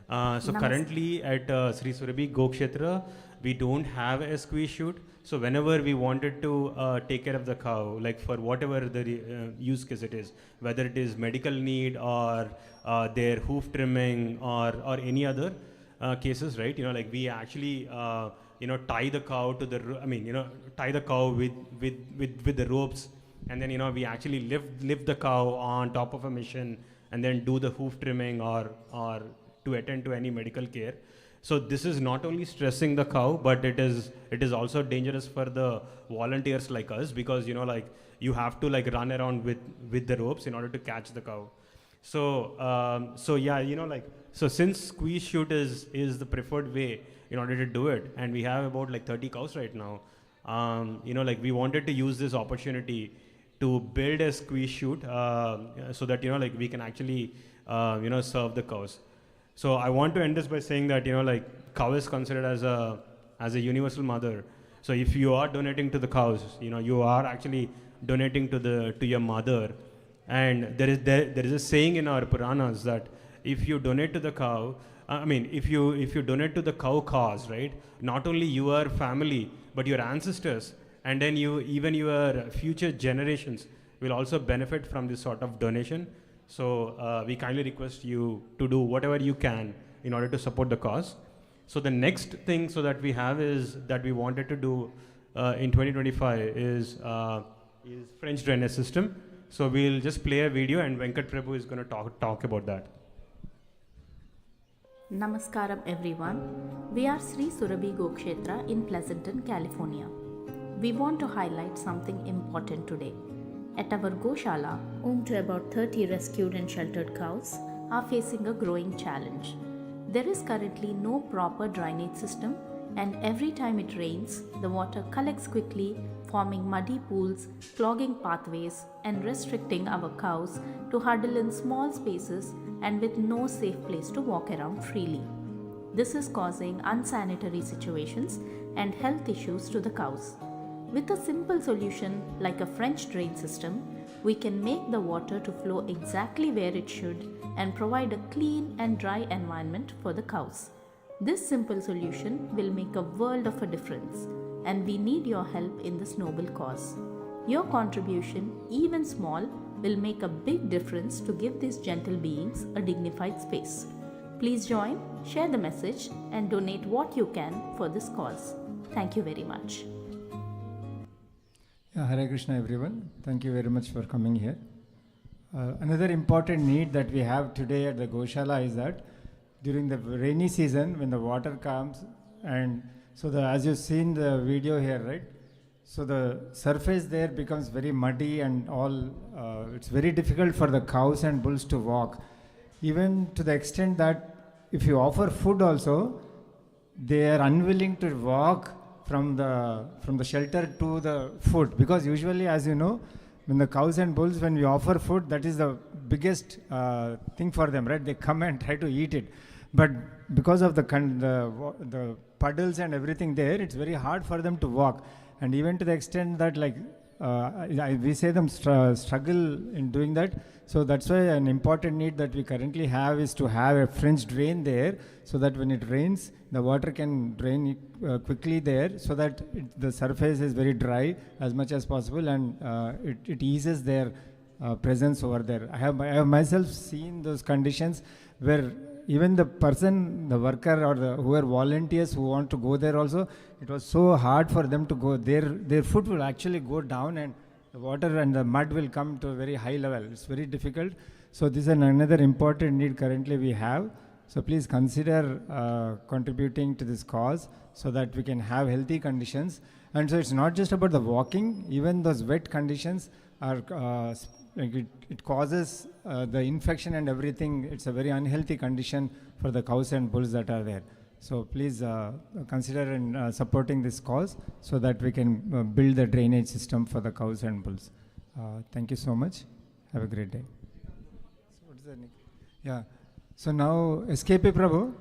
[SPEAKER 12] So currently at Sri Surabhi Gokshetra, we don't have a squeeze chute. So whenever we wanted to take care of the cow, like for whatever the use case it is, whether it is medical need or their hoof trimming or any other cases, right? Like we actually tie the cow to the tie the cow with the ropes, and then we actually lift the cow on top of a machine and then do the hoof trimming or to attend to any medical care. So this is not only stressing the cow, but it is also dangerous for the volunteers like us, because like you have to like run around with the ropes in order to catch the cow. So so since squeeze chute is the preferred way in order to do it, and we have about like 30 cows right now, like we wanted to use this opportunity to build a squeeze chute so that like we can actually serve the cows. So I want to end this by saying that like cow is considered as a universal mother. So if you are donating to the cows, you are actually donating to your mother. And there is a saying in our Puranas that if you donate to the cow, if you donate to the cow cause, right? Not only your family but your ancestors, and then even your future generations will also benefit from this sort of donation. So we kindly request you to do whatever you can in order to support the cause. So the next thing that we have is that we wanted to do in 2025 is French drainage system. So we'll just play a video and Venkat Prabhu is going to talk about that.
[SPEAKER 13] Namaskaram everyone. We are Sri Surabhi Gokshetra in Pleasanton, California. We want to highlight something important today. At our Goshala, home to about 30 rescued and sheltered cows, are facing a growing challenge. There is currently no proper drainage system, and every time it rains, the water collects quickly, forming muddy pools, clogging pathways, and restricting our cows to huddle in small spaces and with no safe place to walk around freely. This is causing unsanitary situations and health issues to the cows. With a simple solution like a French drain system, we can make the water to flow exactly where it should and provide a clean and dry environment for the cows. This simple solution will make a world of a difference, and we need your help in this noble cause. Your contribution, even small, will make a big difference to give these gentle beings a dignified space. Please join, share the message, and donate what you can for this cause. Thank you very much.
[SPEAKER 14] Yeah, Hare Krishna everyone. Thank you very much for coming here. Another important need that we have today at the Goshala is that during the rainy season when the water comes, and so as you've seen the video here, right? So the surface there becomes very muddy and all, it's very difficult for the cows and bulls to walk. Even to the extent that if you offer food also, they are unwilling to walk from the shelter to the food, because usually, as you know, when the cows and bulls, when we offer food, that is the biggest thing for them, right? They come and try to eat it. But because of the puddles and everything there, it's very hard for them to walk. And even to the extent that we say them struggle in doing that. So that's why an important need that we currently have is to have a French drain there, so that when it rains, the water can drain quickly there, so that the surface is very dry as much as possible, and it eases their presence over there. I have myself seen those conditions where even the person, the worker or who are volunteers who want to go there also, it was so hard for them to go. Their foot will actually go down and the water and the mud will come to a very high level. It's very difficult. So this is another important need currently we have. So please consider contributing to this cause so that we can have healthy conditions. And so it's not just about the walking, even those wet conditions are it causes the infection and everything. It's a very unhealthy condition for the cows and bulls that are there. So please consider in supporting this cause so that we can build the drainage system for the cows and bulls. Thank you so much. Have a great day. So what is the next? Yeah. So now SKP Prabhu.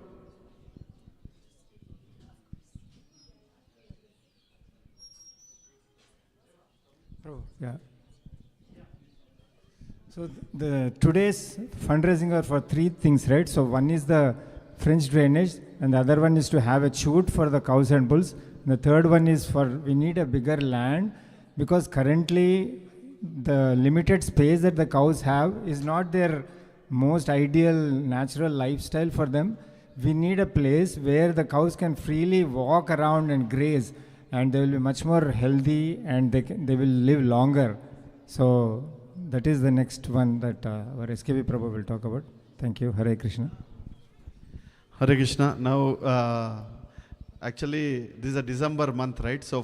[SPEAKER 14] Prabhu. Yeah. So the today's fundraising are for three things, right? So one is the French drainage, and the other one is to have a chute for the cows and bulls. And the third one is we need a bigger land, because currently the limited space that the cows have is not their most ideal natural lifestyle for them. We need a place where the cows can freely walk around and graze, and they will be much more healthy, and they will live longer. So that is the next one that our SKP Prabhu will talk about. Thank you. Hare Krishna.
[SPEAKER 3] Hare Krishna. Now, actually, this is a December month, right? So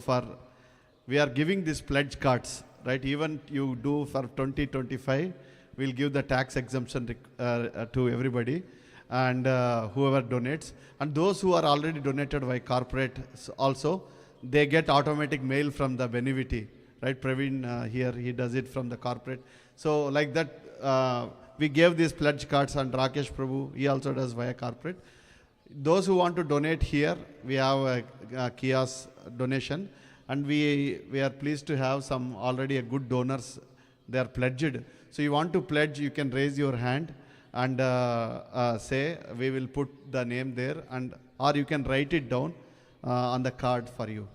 [SPEAKER 3] we are giving these pledge cards, right? Even you do for 2025, we'll give the tax exemption to everybody, and whoever donates. And those who are already donated by corporate also, they get automatic mail from the Benevity. Right, Praveen here, he does it from the corporate. So like that, we gave these pledge cards, and Rakesh Prabhu, he also does via corporate. Those who want to donate here, we have a kiosk donation, and we are pleased to have some already a good donors. They are pledged. So you want to pledge, you can raise your hand and say, we will put the name there, or you can write it down on the card for you.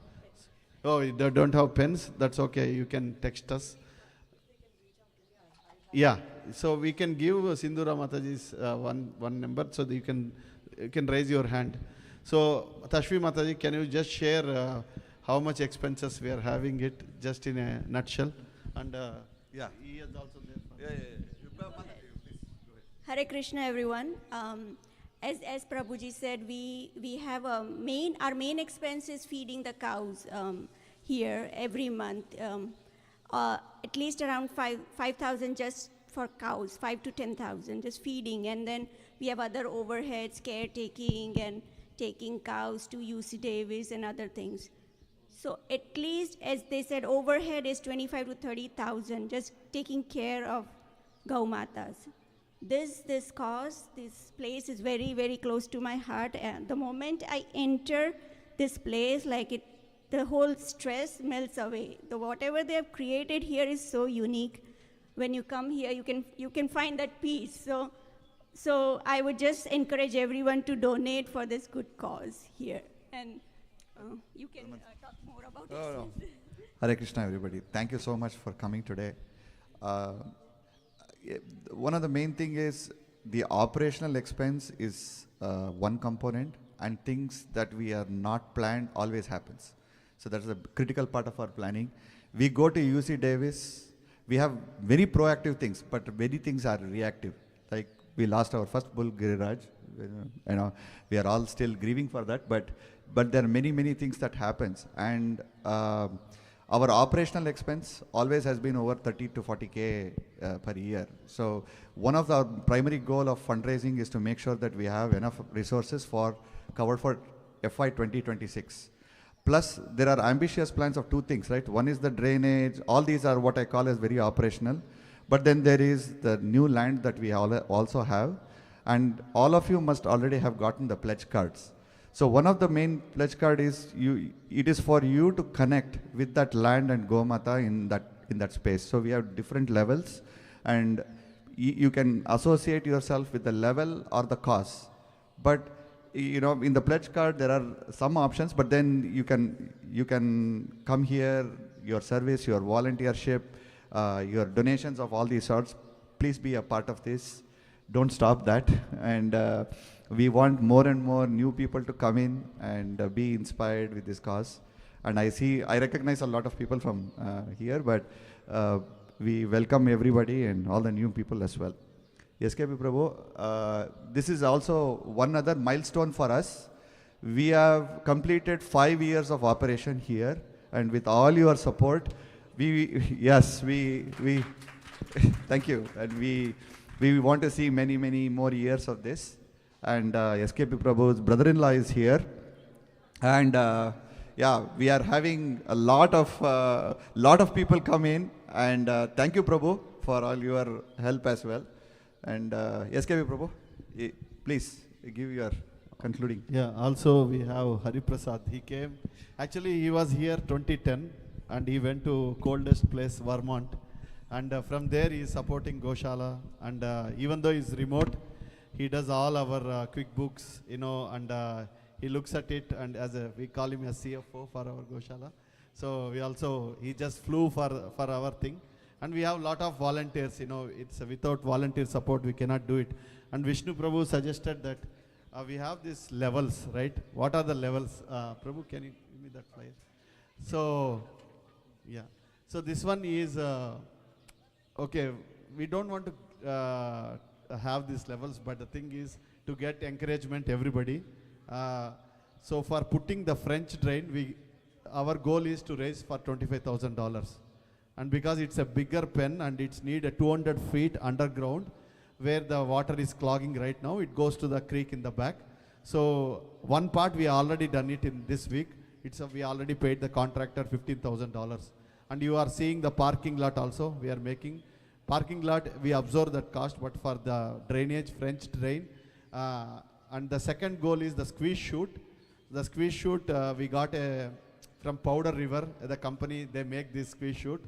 [SPEAKER 3] Oh, they don't have pens? That's okay. You can text us. Yeah. So we can give Sindhura Mataji's one number, so that you can raise your hand. So Tashvi Mataji, can you just share how much expenses we are having it, just in a nutshell? And
[SPEAKER 4] yeah,
[SPEAKER 3] he is also there.
[SPEAKER 4] Yeah. Please go ahead.
[SPEAKER 15] Hare Krishna, everyone. As Prabhuji said, we have our main expense is feeding the cows here every month. At least around 5,000 just for cows, 5 to 10,000 just feeding, and then we have other overheads, caretaking and taking cows to UC Davis and other things. So at least, as they said, overhead is 25 to 30,000, just taking care of Gau Matas. This cause, this place is very, very close to my heart. And the moment I enter this place, the whole stress melts away. Whatever they have created here is so unique. When you come here, you can find that peace. So I would just encourage everyone to donate for this good cause here. And you can talk more about it.
[SPEAKER 4] Hare Krishna, everybody. Thank you so much for coming today. One of the main thing is the operational expense is one component, and things that we are not planned always happens. So that's a critical part of our planning. We go to UC Davis, we have very proactive things, but many things are reactive. Like we lost our first bull, Giriraj. We are all still grieving for that, but there are many things that happens, and our operational expense always has been over 30 to 40K per year. So one of our primary goal of fundraising is to make sure that we have enough resources covered for FY 2026. Plus, there are ambitious plans of two things, right? One is the drainage. All these are what I call as very operational. But then there is the new land that we also have. And all of you must already have gotten the pledge cards. So one of the main pledge card is it is for you to connect with that land and Gomata in that space. So we have different levels, and you can associate yourself with the level or the cause. But in the pledge card there are some options, but then you can come here, your service, your volunteership, your donations of all these sorts. Please be a part of this. Don't stop that. And we want more and more new people to come in and be inspired with this cause. And I recognize a lot of people from here, but we welcome everybody and all the new people as well. SKP Prabhu, this is also one other milestone for us. We have completed 5 years of operation here, and with all your support, we thank you, and we want to see many more years of this. And SKP Prabhu's brother-in-law is here, and we are having a lot of people come in, and thank you, Prabhu, for all your help as well. And SKP Prabhu, please give your concluding.
[SPEAKER 3] Yeah, also we have Hari Prasad. He came, actually he was here 2010 and he went to coldest place, Vermont. And from there he is supporting Goshala, and even though he's remote, he does all our QuickBooks, and he looks at it, and we call him a CFO for our Goshala. So he just flew for our thing. And we have a lot of volunteers, it's without volunteer support we cannot do it. And Vishnu Prabhu suggested that we have these levels, right? What are the levels? Prabhu, can you give me that flyer? So, yeah. So this one is, okay, we don't want to have these levels, but the thing is to get encouragement, everybody. So for putting the French drain, our goal is to raise for $25,000. And because it's a bigger pen and it's need a 200 feet underground where the water is clogging right now, it goes to the creek in the back. So one part we already done it in this week. We already paid the contractor $15,000. And you are seeing the parking lot also. We are making parking lot. We absorb that cost, but for the drainage, French drain. And the second goal is the squeeze chute. The squeeze chute we got from Powder River, the company, they make this squeeze chute.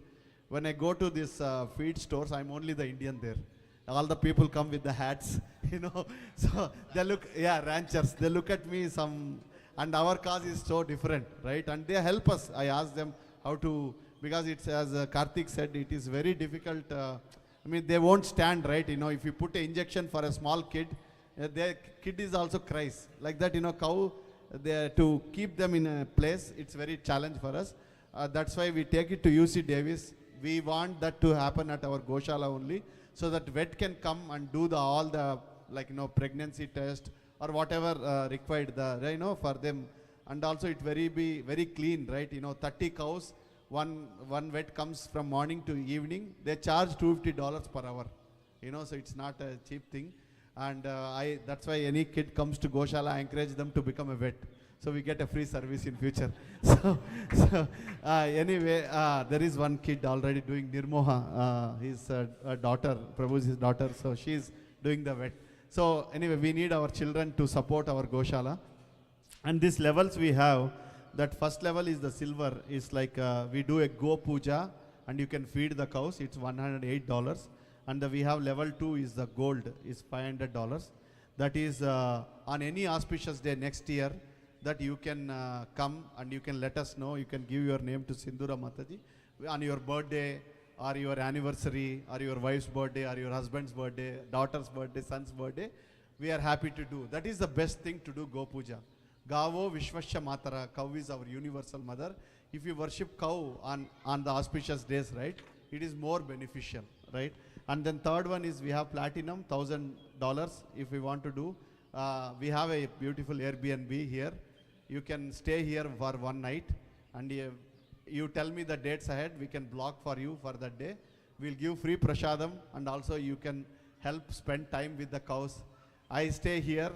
[SPEAKER 3] When I go to these feed stores, I'm only the Indian there. All the people come with the hats, So they look, ranchers. They look at me and our cause is so different, right? And they help us. I ask them how to, because it's, as Karthik said, it is very difficult. They won't stand, right? If you put an injection for a small kid, their kid is also cries. Like that, cow, to keep them in a place, it's very challenge for us. That's why we take it to UC Davis. We want that to happen at our Goshala only, so that vet can come and do all the pregnancy test or whatever required for them. And also it be very clean, right? 30 cows, one vet comes from morning to evening. They charge $250 per hour, so it's not a cheap thing. And that's why any kid comes to Goshala, I encourage them to become a vet. So we get a free service in future. Anyway, there is one kid already doing Nirmoha. His daughter, Prabhu's his daughter, so she's doing the vet. So anyway, we need our children to support our Goshala. And these levels we have, that first level is the silver, is like we do a Go Puja and you can feed the cows, it's $108. And we have level 2 is the gold, is $500. That is on any auspicious day next year, that you can come and you can let us know. You can give your name to Sindura Mataji on your birthday or your anniversary or your wife's birthday or your husband's birthday, daughter's birthday, son's birthday. We are happy to do. That is the best thing to do, Go Puja. Gavo Vishwasya Matara, cow is our universal mother. If you worship cow on the auspicious days, right, it is more beneficial, right? And then third one is we have platinum, $1,000 if we want to do. We have a beautiful Airbnb here. You can stay here for one night and you tell me the dates ahead, we can block for you for that day. We'll give free prasadam and also you can help spend time with the cows. I stay here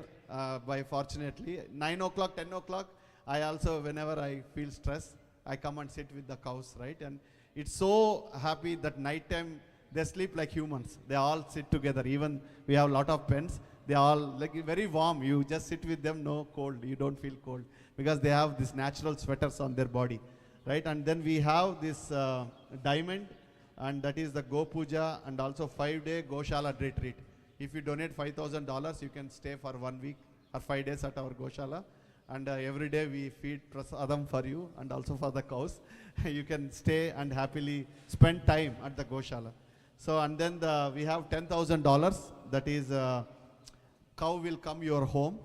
[SPEAKER 3] by fortunately 9 o'clock, 10 o'clock. I also, whenever I feel stress, I come and sit with the cows, right? And it's so happy that night time they sleep like humans. They all sit together. Even we have a lot of pens. They all like very warm. You just sit with them, no cold. You don't feel cold because they have these natural sweaters on their body, right? And then we have this diamond, and that is the Go Puja and also 5-day Goshala retreat. If you donate $5,000, you can stay for 1 week or 5 days at our Goshala. And every day we feed prasadam for you and also for the cows. You can stay and happily spend time at the Goshala. So, and then we have $10,000. That is, cow will come your home.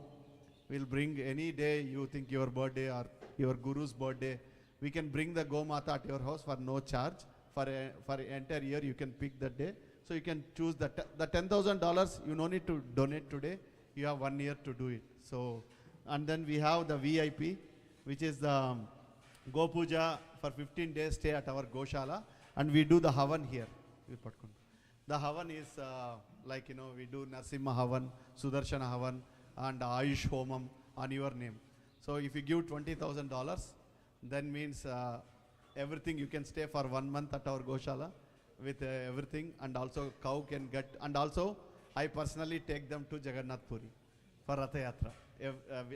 [SPEAKER 3] We'll bring any day you think your birthday or your guru's birthday. We can bring the Gomata at your house for no charge. For entire year, you can pick that day. So you can choose the $10,000. You no need to donate today. You have 1 year to do it. So, and then we have the VIP, which is the Go Puja for 15 days stay at our Goshala, and we do the Havan here. The Havan is like, you know, we do Narsimha Havan, Sudarshana Havan, and Ayush Homam on your name. So if you give $20,000, then means everything you can stay for 1 month at our Goshala with everything, and also cow can get, and also I personally take them to Jagannath Puri for Ratha Yatra.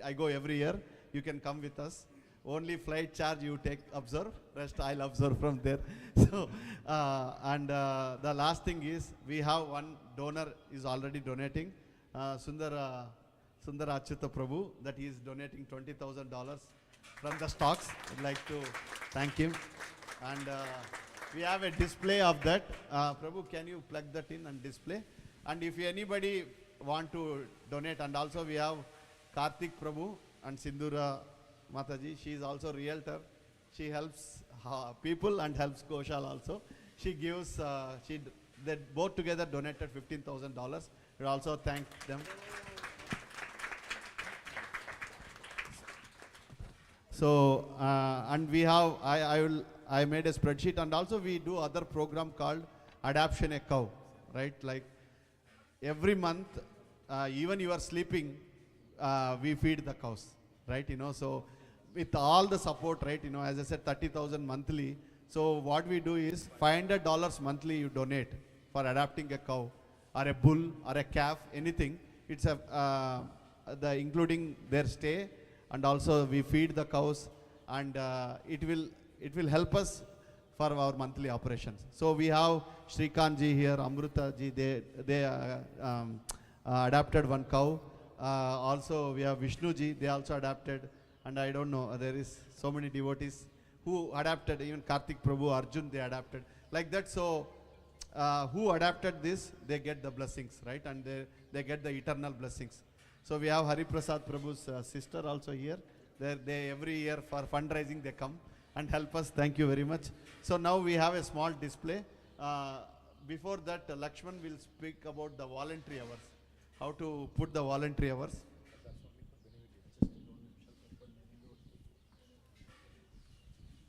[SPEAKER 3] I go every year. You can come with us. Only flight charge you take, observe. Rest I'll observe from there. So, and the last thing is we have one donor is already donating, Sundara Achyuta Prabhu, that he is donating $20,000 from the stocks. I'd like to thank him. And we have a display of that. Prabhu, can you plug that in and display? And if anybody want to donate, and also we have Karthik Prabhu and Sindura Mataji. She is also realtor. She helps people and helps Goshala also. She gives, they both together donated $15,000. We also thank them. So, and we have, I made a spreadsheet, and also we do other program called Adoption a Cow, right? Like every month, even you are sleeping, we feed the cows, right? You know, so with all the support, right? You know, as I said, 30,000 monthly. So what we do is $500 monthly you donate for adopting a cow or a bull or a calf, anything. It's a, including their stay, and also we feed the cows, and it will help us for our monthly operations. So we have Shrikant ji here, Amruta ji, they adopted one cow. Also we have Vishnu ji, they also adapted, and I don't know, there is so many devotees who adapted, even Karthik Prabhu, Arjun, they adapted like that. So who adapted this, they get the blessings, right? And they get the eternal blessings. So we have Hari Prasad Prabhu's sister also here. They every year for fundraising they come and help us. Thank you very much. So now we have a small display. Before that, Lakshman will speak about the voluntary hours. How to put the voluntary hours.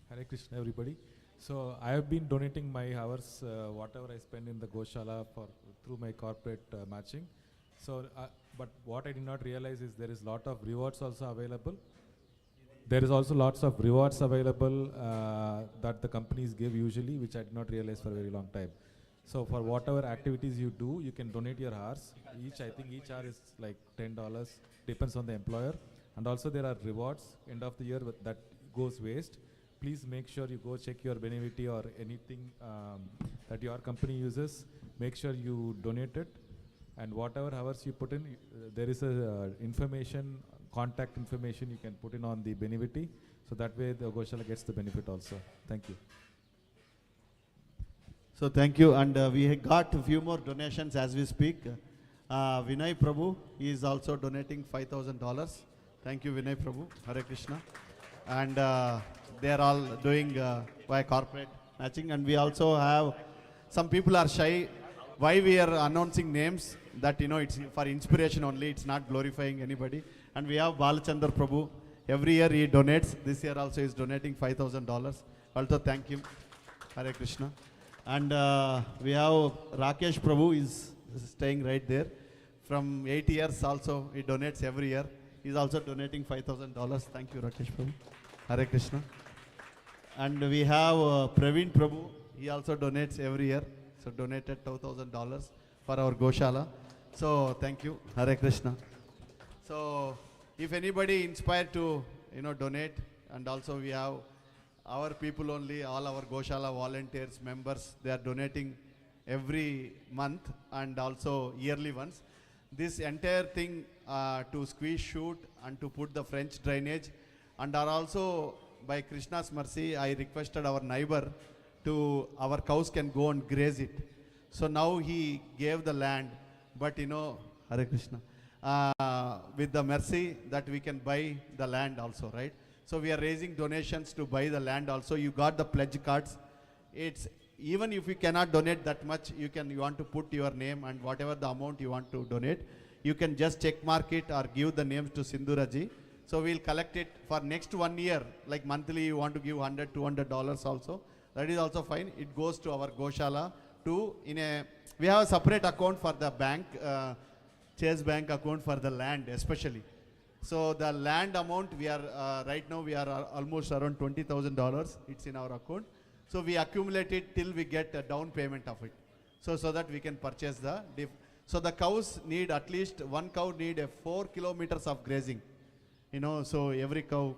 [SPEAKER 16] Hare Krishna, everybody. So I have been donating my hours, whatever I spend in the Goshala through my corporate matching. So, but what I did not realize is there is lot of rewards also available. There is also lots of rewards available that the companies give usually, which I did not realize for a very long time. So for whatever activities you do, you can donate your hours. I think each hour is like $10, depends on the employer. And also there are rewards end of the year that goes waste. Please make sure you go check your Benevity or anything that your company uses. Make sure you donate it. And whatever hours you put in, there is a contact information you can put in on the Benevity. So that way the Goshala gets the benefit also. Thank you.
[SPEAKER 3] So thank you, and we got a few more donations as we speak. Vinay Prabhu, he is also donating $5,000. Thank you, Vinay Prabhu. Hare Krishna. And they are all doing by corporate matching. And we also have, some people are shy. Why we are announcing names? That, you know, it's for inspiration only. It's not glorifying anybody. And we have Balachandar Prabhu. Every year he donates. This year also he is donating $5,000. Also thank him. Hare Krishna. And we have Rakesh Prabhu is staying right there. From 8 years also, he donates every year. He's also donating $5,000. Thank you, Rakesh Prabhu. Hare Krishna. And we have Praveen Prabhu. He also donates every year. So donated $2,000 for our Goshala. So thank you. Hare Krishna. So if anybody inspired to, you know, donate, and also we have our people only, all our Goshala volunteers, members, they are donating every month and also yearly once. This entire thing to squeeze chute and to put the French drainage, and are also by Krishna's mercy, I requested our neighbor to, our cows can go and graze it. So now he gave the land, but you know, Hare Krishna, with the mercy that we can buy the land also, right? So we are raising donations to buy the land also. You got the pledge cards. It's, even if you cannot donate that much, you want to put your name and whatever the amount you want to donate, you can just check mark it or give the names to Sindhuraji. So we'll collect it for next 1 year, like monthly you want to give $100, $200 also. That is also fine. It goes to our Goshala we have a separate account for the bank, Chase Bank account for the land especially. So the land amount, we are right now we are almost around $20,000. It's in our account. So we accumulate it till we get a down payment of it. So that we can purchase the so the cows need, at least one cow need 4 kilometers of grazing. You know, so every cow.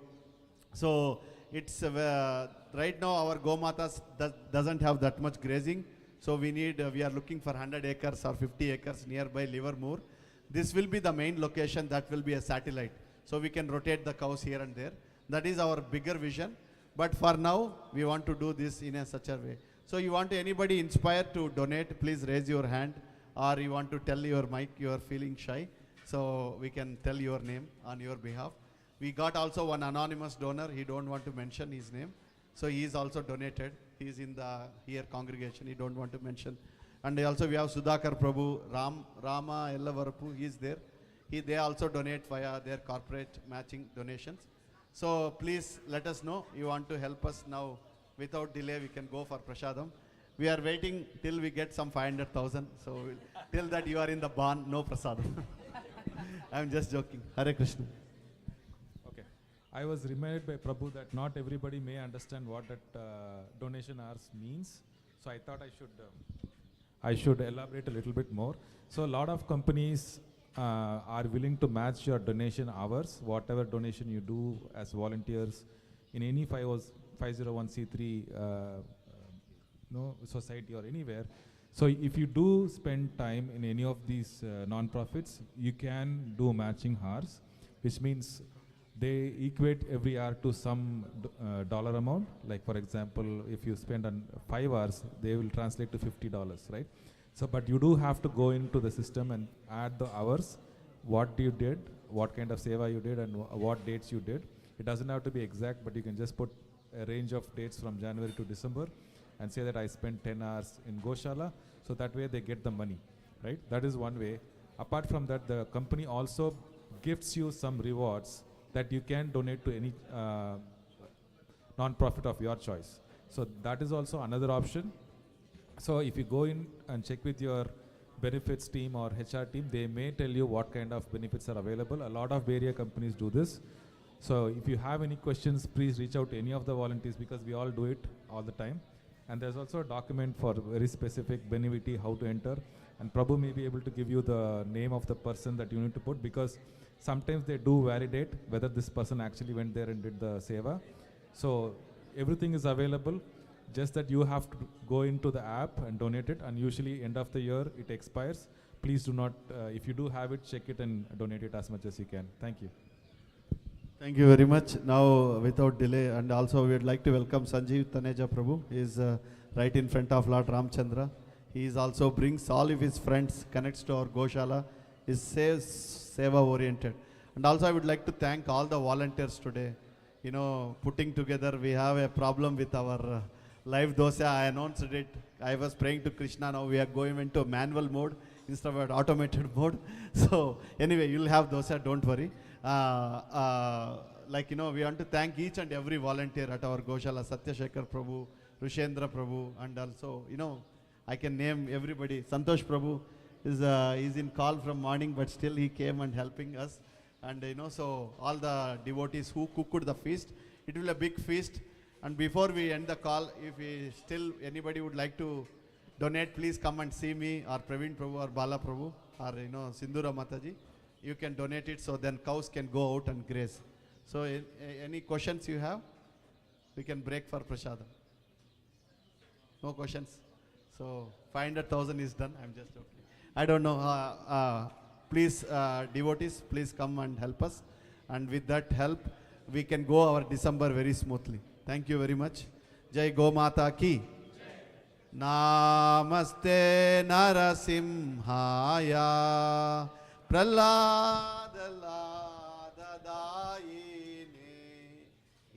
[SPEAKER 3] So it's right now our Gomatas doesn't have that much grazing. So we are looking for 100 acres or 50 acres nearby Livermore. This will be the main location, that will be a satellite. So we can rotate the cows here and there. That is our bigger vision. But for now, we want to do this in such a way. So you want anybody inspired to donate, please raise your hand. Or you want to tell your mic, you are feeling shy. So we can tell your name on your behalf. We got also one anonymous donor. He don't want to mention his name. So he is also donated. He is in the here congregation. He don't want to mention. And also we have Sudhakar Prabhu, Rama Ellavarapu, he is there. They also donate via their corporate matching donations. So please let us know. You want to help us now. Without delay, we can go for Prasadam. We are waiting till we get some 500,000. So till that you are in the barn, no Prasadam. I am just joking. Hare Krishna.
[SPEAKER 16] Okay. I was reminded by Prabhu that not everybody may understand what that donation hours means. So I thought I should elaborate a little bit more. So a lot of companies are willing to match your donation hours, whatever donation you do as volunteers in any 501c3 society or anywhere. So if you do spend time in any of these non-profits, you can do matching hours, which means they equate every hour to some dollar amount. Like for example, if you spend on 5 hours, they will translate to $50, right? So, but you do have to go into the system and add the hours, what you did, what kind of seva you did, and what dates you did. It doesn't have to be exact, but you can just put a range of dates from January to December and say that I spent 10 hours in Goshala, so that way they get the money, right? That is one way. Apart from that, the company also gifts you some rewards that you can donate to any non-profit of your choice. So that is also another option. So if you go in and check with your benefits team or HR team, they may tell you what kind of benefits are available. A lot of area companies do this. So if you have any questions, please reach out to any of the volunteers because we all do it all the time. And there's also a document for very specific Beniviti, how to enter. And Prabhu may be able to give you the name of the person that you need to put because sometimes they do validate whether this person actually went there and did the seva. So everything is available, just that you have to go into the app and donate it. And usually end of the year it expires. Please do not, if you do have it, check it and donate it as much as you can. Thank you.
[SPEAKER 3] Thank you very much. Now, without delay, and also we would like to welcome Sanjeev Taneja Prabhu. He is right in front of Lord Ramchandra. He is also brings all of his friends, connects to our Goshala, is seva oriented. And also I would like to thank all the volunteers today. You know, putting together, we have a problem with our live dosa. I announced it. I was praying to Krishna. Now we are going into manual mode instead of automated mode. So anyway, you'll have dosa, don't worry. Like, you know, we want to thank each and every volunteer at our Goshala, Satyashekar Prabhu, Rushendra Prabhu, and also, you know, I can name everybody. Santosh Prabhu is in call from morning, but still he came and helping us. And, you know, so all the devotees who cooked the feast, it will be a big feast. And before we end the call, if we still anybody would like to donate, please come and see me or Praveen Prabhu or Bala Prabhu or, you know, Sindhura Mataji. You can donate it so then cows can go out and graze. So any questions you have? We can break for prasadam. No questions? So 500,000 is done. I'm just joking. I don't know. Please, devotees, please come and help us. And with that help, we can go our December very smoothly. Thank you very much. Jai Go Mata ki. Namaste Narasimhaya. Praladadayine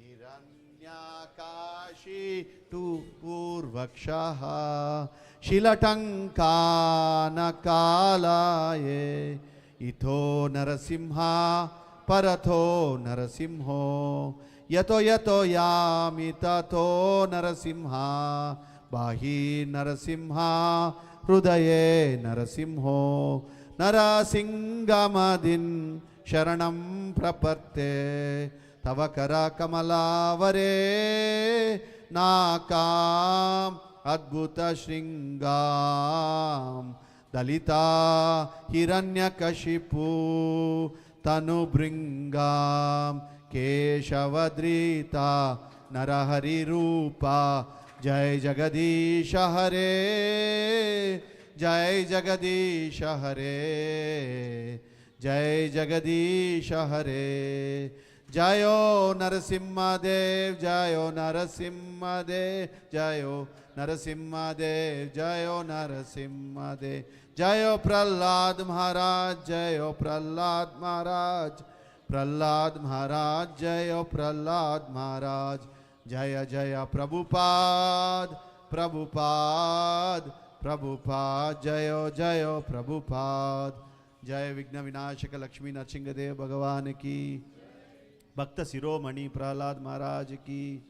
[SPEAKER 3] Hiranyakashi tu Purvakshaha Shilatankanakalaye Ito Narasimha Paratho Narasimho Yato Yato Yamitato Narasimha Bahi Narasimha Hrudaye Narasimho Narasingamadin Sharanam Prapatte Tavakara Kamalavare Nakam Adbhuta Shringam Dalita Hiranyakashipu Tanubringam Keshavadrita Narahari Rupa Jai Jagadisha Hare Jai Jagadisha Hare Jai Jagadisha Hare Jayo Narasimha Dev Jayo Narasimha Dev Jayo Narasimha Dev Jayo Narasimha Dev Jayo Prahlad Maharaj Jayo Prahlad Maharaj Prahlad Maharaj Jayo Prahlad Maharaj Jaya Jaya Prabhupada Prabhupada Prabhupada Jayo Jayo Prabhupada Jaya Vigna Vinashaka Lakshmi Narsingadev Bhagavan ki Bhakta Siromani Prahlad Maharaj ki.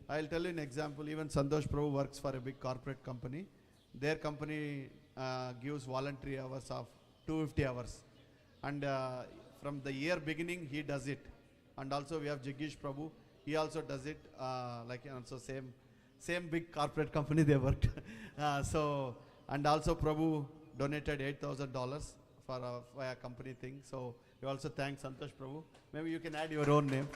[SPEAKER 3] I'll tell you an example. Even Santosh Prabhu works for a big corporate company. Their company gives voluntary hours of 250 hours. And from the year beginning, he does it. And also we have Jagdish Prabhu. He also does it. Like also same big corporate company they worked. So, and also Prabhu donated $8,000 for a company thing. So we also thank Santosh Prabhu. Maybe you can add your own name.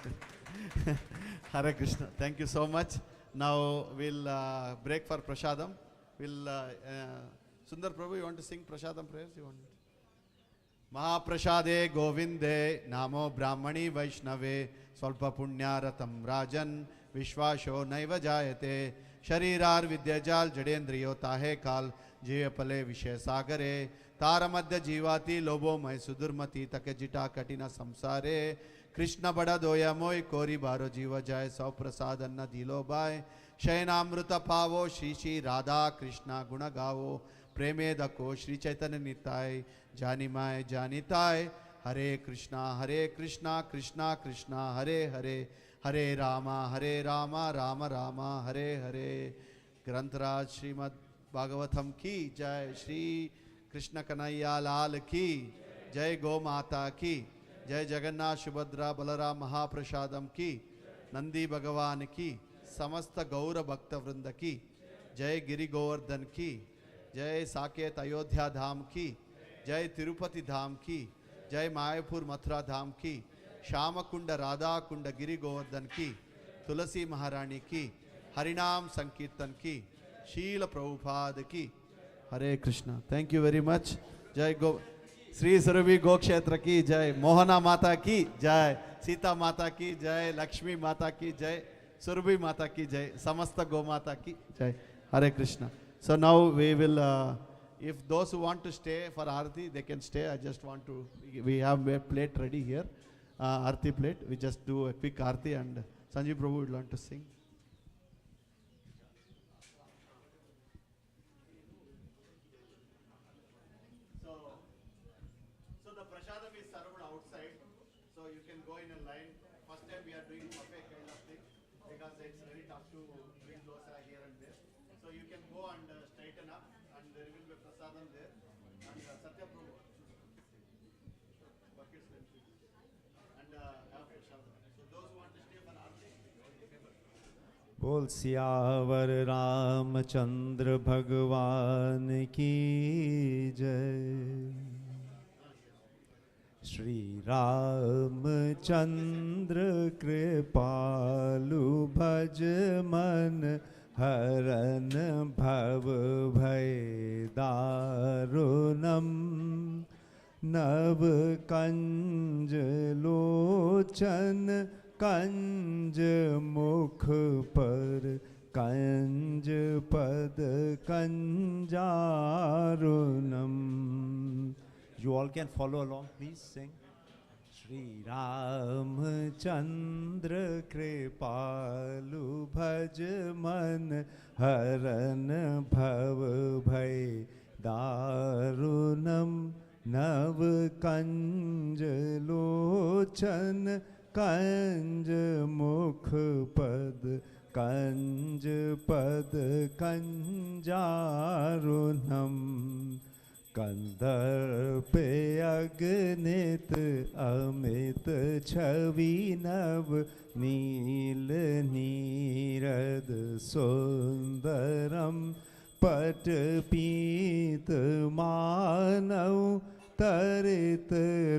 [SPEAKER 3] Hare Krishna. Thank you so much. Now we'll break for prasadam. We'll Sundar Prabhu, you want to sing prasadam prayers? You want? Mahaprasade Govinde Namo Brahmani Vaishnave Swalpa Punyaratam Rajan Vishwasho Naiva Jayate Sharirar Vidyajal Jadendriyo Tahe Kal Jivapale Vishay Sagare Taramadya Jivati Lobo Mai Sudurmati Takajita Katina Samsare Krishna Bada Doya Moi Kori Baro Jiva Jai Sau Prasadanna Dilo Bai Shayanamruta Pavo Shri Shri Radha Krishna Guna Gavo Preme Dako Shri Chaitanya Nitai Jani Mai Janitai Hare Krishna Krishna Krishna Hare Hare Hare Rama Rama Rama Hare Hare Grantaraj Srimad Bhagavatam ki Jai Shri Krishna Kanaiya Lal ki Jai Go Mata ki जय जगन्नाथ सुभद्रा बलराम महाप्रसादम की, नंदी भगवान की, समस्त गौर भक्त वृंद की, जय गिरि गोवर्धन की, जय साकेत अयोध्या धाम की, जय तिरुपति धाम की, जय मायापुर मथुरा धाम की, श्याम कुंड राधा कुंड गिरि गोवर्धन की, तुलसी महारानी की, हरिनाम संकीर्तन की, शील प्रभुपाद की। Hare Krishna. Thank you very much. जय गो श्री सुरभि गो क्षेत्र की जय, मोहना माता की जय, सीता माता की जय, लक्ष्मी माता की जय, सुरभि माता की जय, समस्त गो माता की जय। हरे Krishna. So now we will, if those who want to stay for Aarti, they can stay. I just want to, we have a plate ready here, Aarti plate. We just do a quick Aarti and Sanjeev Prabhu would want to sing. So the prasadam is served outside, so you can go in a line. First time we are doing buffet kind of thing because it's very tough to bring dosa here and there. So you can go and straighten up, and there will be prasadam there. And Satya Prabhu, buckets will be, and have prasadam. So those who want to stay for Aarti,
[SPEAKER 17] बोल सियावर रामचंद्र भगवान की जय। श्री रामचंद्र कृपालु भज मन हरन भव भय दारुणम, नव कंज लोचन कंज मुख पर, कंज पद कंजारुणम। You all can follow along, please sing. Shri Ramchandra कृपालु भज मन हरन भव भय दारुणम, नव कंज लोचन कंज मुख पद, कंज पद कंजारुणम। कंदर्पे अगणित अमित छवि नव, नील नीरद सुंदरम, पट पीत मानव तरित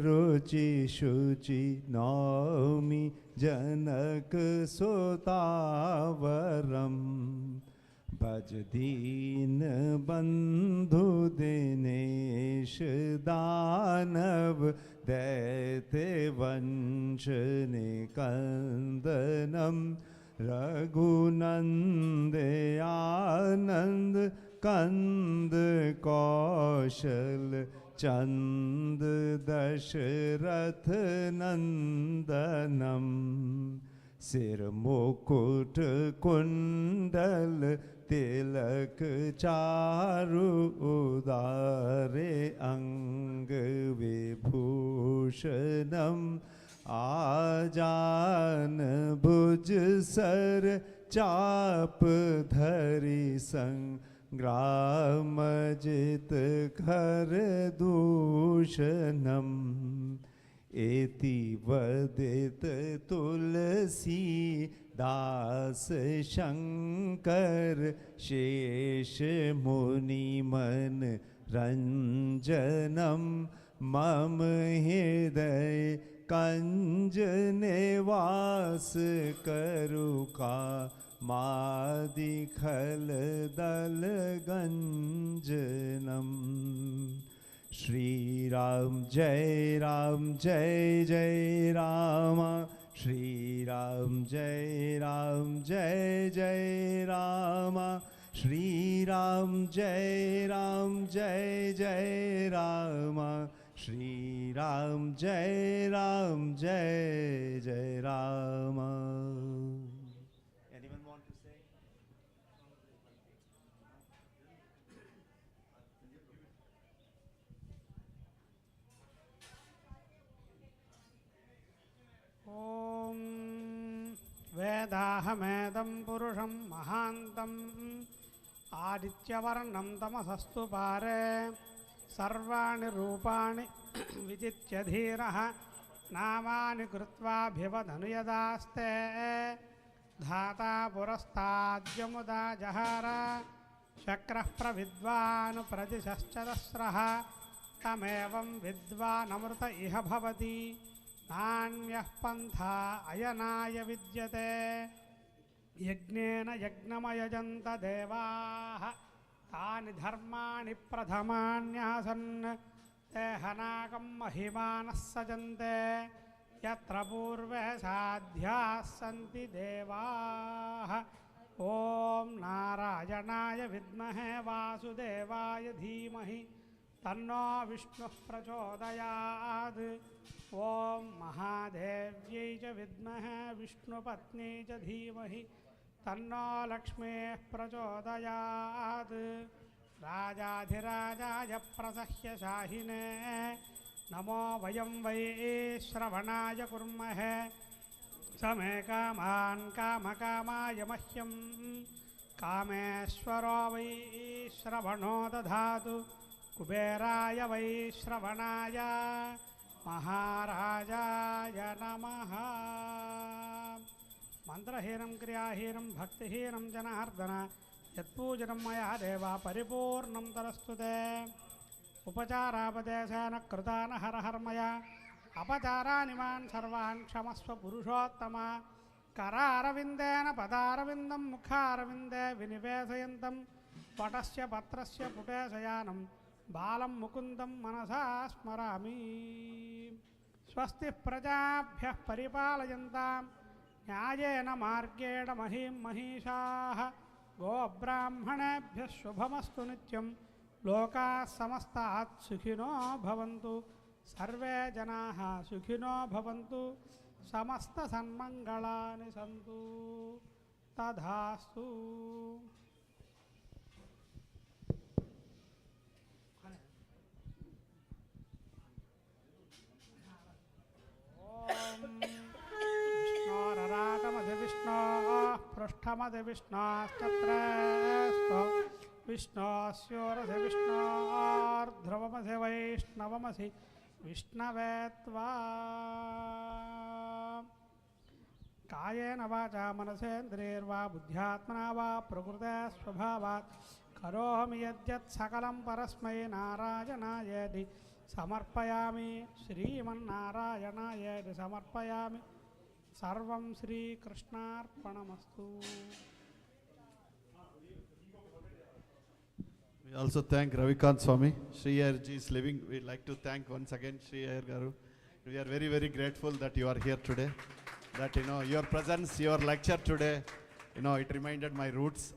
[SPEAKER 17] रुचि शुचि, नौमि जनक सुतावरम। भज दीन बंधु दिनेश दानव, दैत्य वंश निकंदनम, रघुनंद आनंद कंद कौशल, चंद दशरथ नंदनम। सिर मुकुट कुंडल तिलक चारु, उदारे अंग विभूषणम, आजान भुज सर चाप धरि संग्राम जित खर दूषणम। एति वदित तुलसी दास शंकर, शेष मुनि मन रंजनम, मम हृदय कंज निवास करुका, मादि खल दल गंजनम। श्री राम जय जय राम, श्री राम जय जय राम, श्री राम जय जय राम, श्री राम जय जय Ram. Anyone want to say?
[SPEAKER 9] ॐ वेदाहमेदं पुरुषं महान्तम् आदित्यवर्णं तमसस्तु पारे सर्वाणि रूपाणि विजित्य धीरः
[SPEAKER 18] नामानि कृत्वाभिवदनुयदास्ते धाता पुरस्ताद्यमुदा जहार शक्रः प्रविद्वान् प्रतिशश्चदस्रः तमेवं विद्वानमृत इह भवति नान्यः पन्था अयनाय विद्यते यज्ञेन यज्ञमयजन्त देवाः तानि धर्माणि प्रथमान्यासन् ते हनाकं महिमानः सजन्ते यत्र पूर्वे साध्याः सन्ति देवाः ॐ नारायणाय विद्महे वासुदेवाय धीमहि तन्नो विष्णुः प्रचोदयात् ॐ महादेव्यै च विद्महे विष्णुपत्न्यै च धीमहि तन्नो लक्ष्मीः प्रचोदयात् राजाधिराजाय प्रसह्य शाहिने नमो वयं वै श्रवणाय कुर्महे समे कामान् कामकामाय मह्यं कामेश्वरो वै श्रवणो दधातु कुबेराय वै श्रवणाय महाराजाय नमः मंत्रहीनं क्रियाहीनं भक्तिहीनं जनार्दन यत्पूजनं मया देवा परिपूर्णं तरस्तु ते उपचारापदेशेन कृतान् हरहर्मया अपचाराणि मान् सर्वान् क्षमस्व पुरुषोत्तम करारविन्देन पदारविन्दं मुखारविन्दे विनिवेशयन्तं पटस्य पत्रस्य पुटे शयानं बालं मुकुन्दं मनसा स्मरामि स्वस्ति प्रजाभ्यः परिपालयन्तां न्यायेन मार्गेण महीं महिषाः गोब्राह्मणेभ्यः शुभमस्तु नित्यं लोकाः समस्ताः सुखिनो भवन्तु सर्वे जनाः सुखिनो भवन्तु समस्तसन्मङ्गलानि सन्तु तथास्तु विष्णोरराटमधिविष्णोः पृष्ठमधिविष्णाश्चत्रस्तो विष्णोस्योरसि विष्णोर्ध्रुवमसि वैष्णवमसि विष्णवे त्वा कायेन वाचा मनसेन्द्रियैर्वा बुद्ध्यात्मना वा प्रकृते स्वभावात् करोमि यद्यत् सकलं परस्मै नारायणायेति समर्पयामि श्रीमन्नारायणायेति समर्पयामि सर्वं श्रीकृष्णार्पणमस्तु.
[SPEAKER 3] We also thank Ravikant Swami. Sri Ayar ji is living. We'd like to thank once again Sri Ayar Garu. We are very, very grateful that you are here today. That, your presence, your lecture today, it reminded my roots.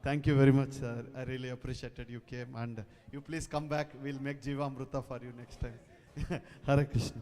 [SPEAKER 3] Thank you very much, sir. I really appreciated you came. And you please come back. We'll make Jiva Amruta for you next time. Hare Krishna.